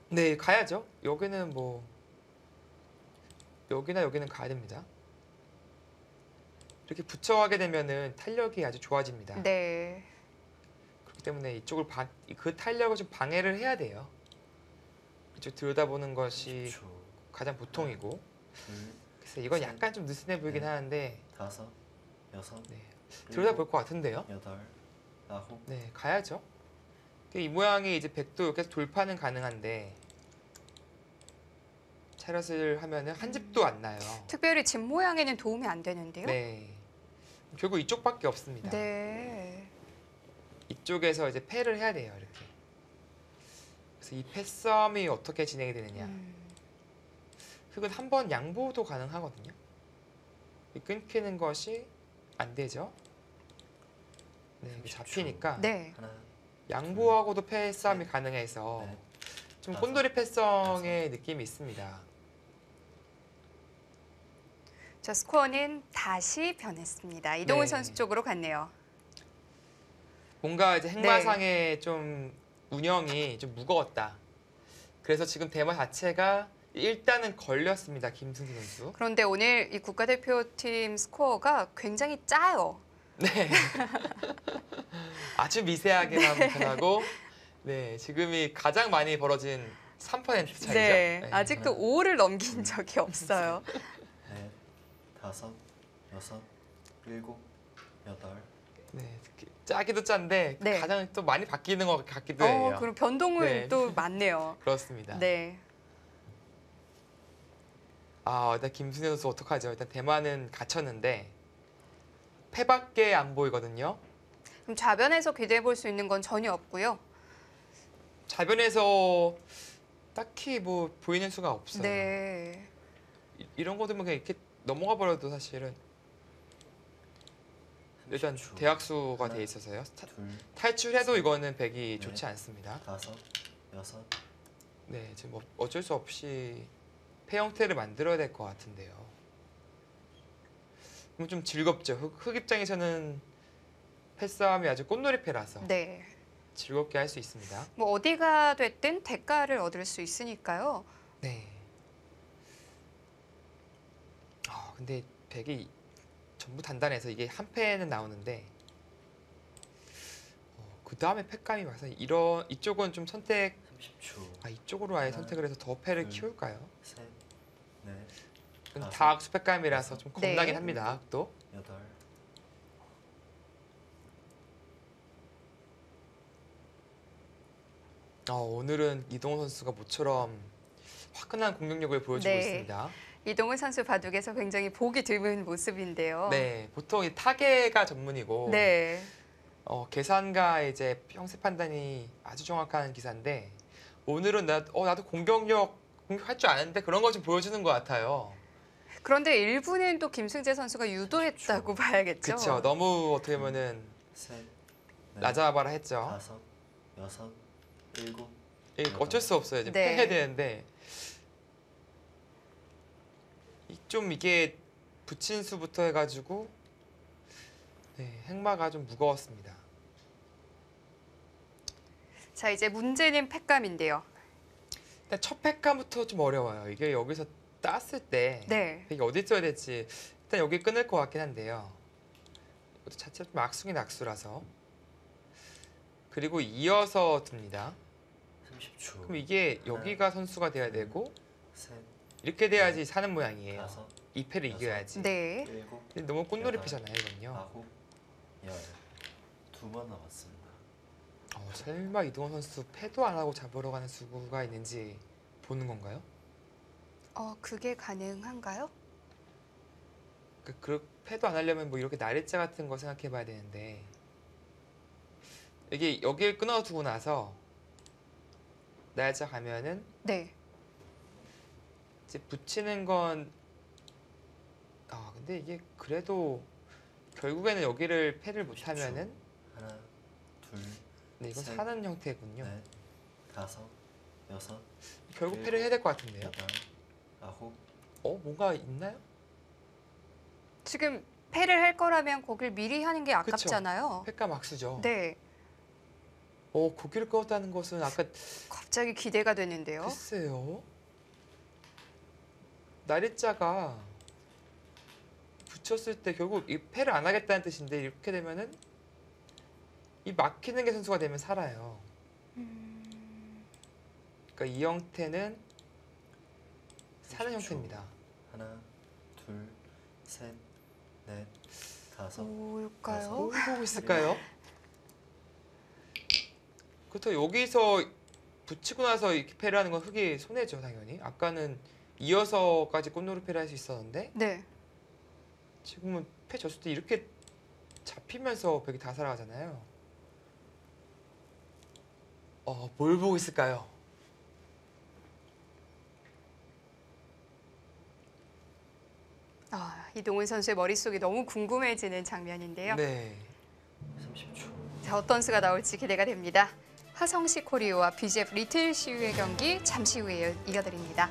네, 가야죠. 여기는 뭐 여기나 여기는 가야 됩니다. 이렇게 붙여가게 되면은 탄력이 아주 좋아집니다. 네. 그렇기 때문에 이쪽을 그 탄력을 좀 방해를 해야 돼요. 이쪽 들여다보는 것이 30초. 가장 보통이고 둘, 그래서 이건 셋, 약간 좀 느슨해 보이긴 넷, 하는데 다섯, 여섯, 네. 일곱, 들여다볼 것 같은데요. 여덟, 아홉, 네, 가야죠. 이 모양이 이제 백도 계속 돌파는 가능한데 차렷을 하면은 한 집도 안 나요. 특별히 집 모양에는 도움이 안 되는데요. 네. 결국 이쪽밖에 없습니다. 네. 이쪽에서 이제 패를 해야 돼요, 이렇게. 그래서 이 패싸움이 어떻게 진행이 되느냐. 흙은 한 번 양보도 가능하거든요. 이 끊기는 것이 안 되죠. 네, 이게 30초. 잡히니까 네. 하나, 양보하고도 패싸움이 가능해서 넷, 좀 다섯, 꼰돌이 패성의 느낌이 있습니다. 자, 스코어는 다시 변했습니다. 이동훈 네. 선수 쪽으로 갔네요. 뭔가 이제 행마상의 좀 운영이 좀 무거웠다. 그래서 지금 대마 자체가 일단은 걸렸습니다. 김승수 선수. 그런데 오늘 이 국가대표팀 스코어가 굉장히 짜요. 네. 아주 미세하게만 나타나고 네, 지금이 가장 많이 벌어진 3% 차이죠. 네. 아직도 하나, 5를 넘긴 적이 없어요. 넷, 다섯, 여섯, 일곱, 여덟, 네, 특히 짜기도 짠데 네. 가장 또 많이 바뀌는 것 같기도 해요. 그럼 변동은 네. 또 많네요. 그렇습니다. 네. 일단 김승현 선수 어떡하죠? 일단 대만은 갇혔는데 패밖에 안 보이거든요. 그럼 좌변에서 기대해 볼 수 있는 건 전혀 없고요. 좌변에서 딱히 뭐 보이는 수가 없어요. 네. 이런 거들만 그냥 이렇게 넘어가 버려도 사실은 일단 30초. 대학수가 하나, 돼 있어서요. 둘, 탈출해도 이거는 백이 네. 좋지 않습니다. 다섯, 여섯, 네, 지금 어쩔 수 없이 패 형태를 만들어야 될 것 같은데요. 그럼 좀 즐겁죠. 흑 입장에서는 패싸움이 아주 꽃놀이 패라서 네. 즐겁게 할 수 있습니다. 뭐 어디가 됐든 대가를 얻을 수 있으니까요. 네. 근데 백이 전부 단단해서 이게 한 패는 나오는데 그 다음에 패감이 와서 이쪽은 좀 선택 30초. 이쪽으로 아예 하나, 선택을 해서 더 패를 둘, 키울까요? 셋, 넷, 이건 다섯, 다 악수 패감이라서 좀 네. 겁나긴 합니다. 또 여덟, 오늘은 이동호 선수가 모처럼 화끈한 공격력을 보여주고 네. 있습니다. 이동훈 선수 바둑에서 굉장히 보기 드문 모습인데요. 네, 보통 이 타계가 전문이고 네. 계산과 이제 형세 판단이 아주 정확한 기사인데 오늘은 나도 공격할 줄 아는데 그런 거 좀 보여주는 것 같아요. 그런데 일부는 또 김승재 선수가 유도했다고 봐야겠죠. 그렇죠. 너무 어떻게 보면은 셋, 넷, 라자바라 했죠. 다섯, 여섯, 일곱, 이게 어쩔 수 없어요. 지금 네. 패해야 되는데 좀 이게 붙인 수부터 해가지고 네, 행마가 좀 무거웠습니다. 자, 이제 문제는 패감인데요. 일단 첫 패감부터 좀 어려워요. 이게 여기서 땄을 때 네. 이게 어디 써야 될지 일단 여기 끊을 것 같긴 한데요. 이것도 자체가 좀 악수긴 악수라서 그리고 이어서 둡니다. 30초. 그럼 이게 여기가 선수가 돼야 되고 셋, 이렇게 돼야지 사는 모양이에요. 다섯, 이 패를 이겨야지. 네. 일곱, 근데 너무 꽃놀이 패잖아요, 이건요. 아홉, 열. 2번 남았습니다. 설마 이동원 선수 패도 안 하고 잡으러 가는 수구가 있는지 보는 건가요? 그게 가능한가요? 패도 안 하려면 뭐 이렇게 나리자 같은 거 생각해 봐야 되는데 이게 여기를 끊어두고 나서 날짜 가면은 네. 이제 붙이는 건 근데 이게 그래도 결국에는 여기를 패를 못하면은 하나, 둘, 네, 이건 셋, 사는 형태군요. 넷, 다섯, 여섯, 결국 패를 해야 될 것 같은데요. 여덟, 아홉, 뭔가 있나요? 지금 패를 할 거라면 거길 미리 하는 게 아깝잖아요. 패가 막수죠. 네. 고기를 끊었다는 것은 아까 갑자기 기대가 되는데요. 글쎄요. 나리자가 붙였을 때 결국 이 패를 안 하겠다는 뜻인데 이렇게 되면은 이 막히는 게 선수가 되면 살아요. 그러니까 이 형태는 사는 30초. 형태입니다. 하나, 둘, 셋, 넷, 다섯. 뭘까요? 뭘 보고 있을까요? 그렇죠. 여기서 붙이고 나서 이렇게 패를 하는 건 흑이 손해죠, 당연히. 아까는 이어서까지 꽃놀이 패를 할 수 있었는데 네. 지금은 패 졌을 때 이렇게 잡히면서 벽이 다 살아가잖아요. 뭘 보고 있을까요? 이동훈 선수의 머릿속이 너무 궁금해지는 장면인데요. 네. 30초. 자, 어떤 수가 나올지 기대가 됩니다. 화성시 코리오와 BGF 리틀 CU의 경기 잠시 후에 이어드립니다.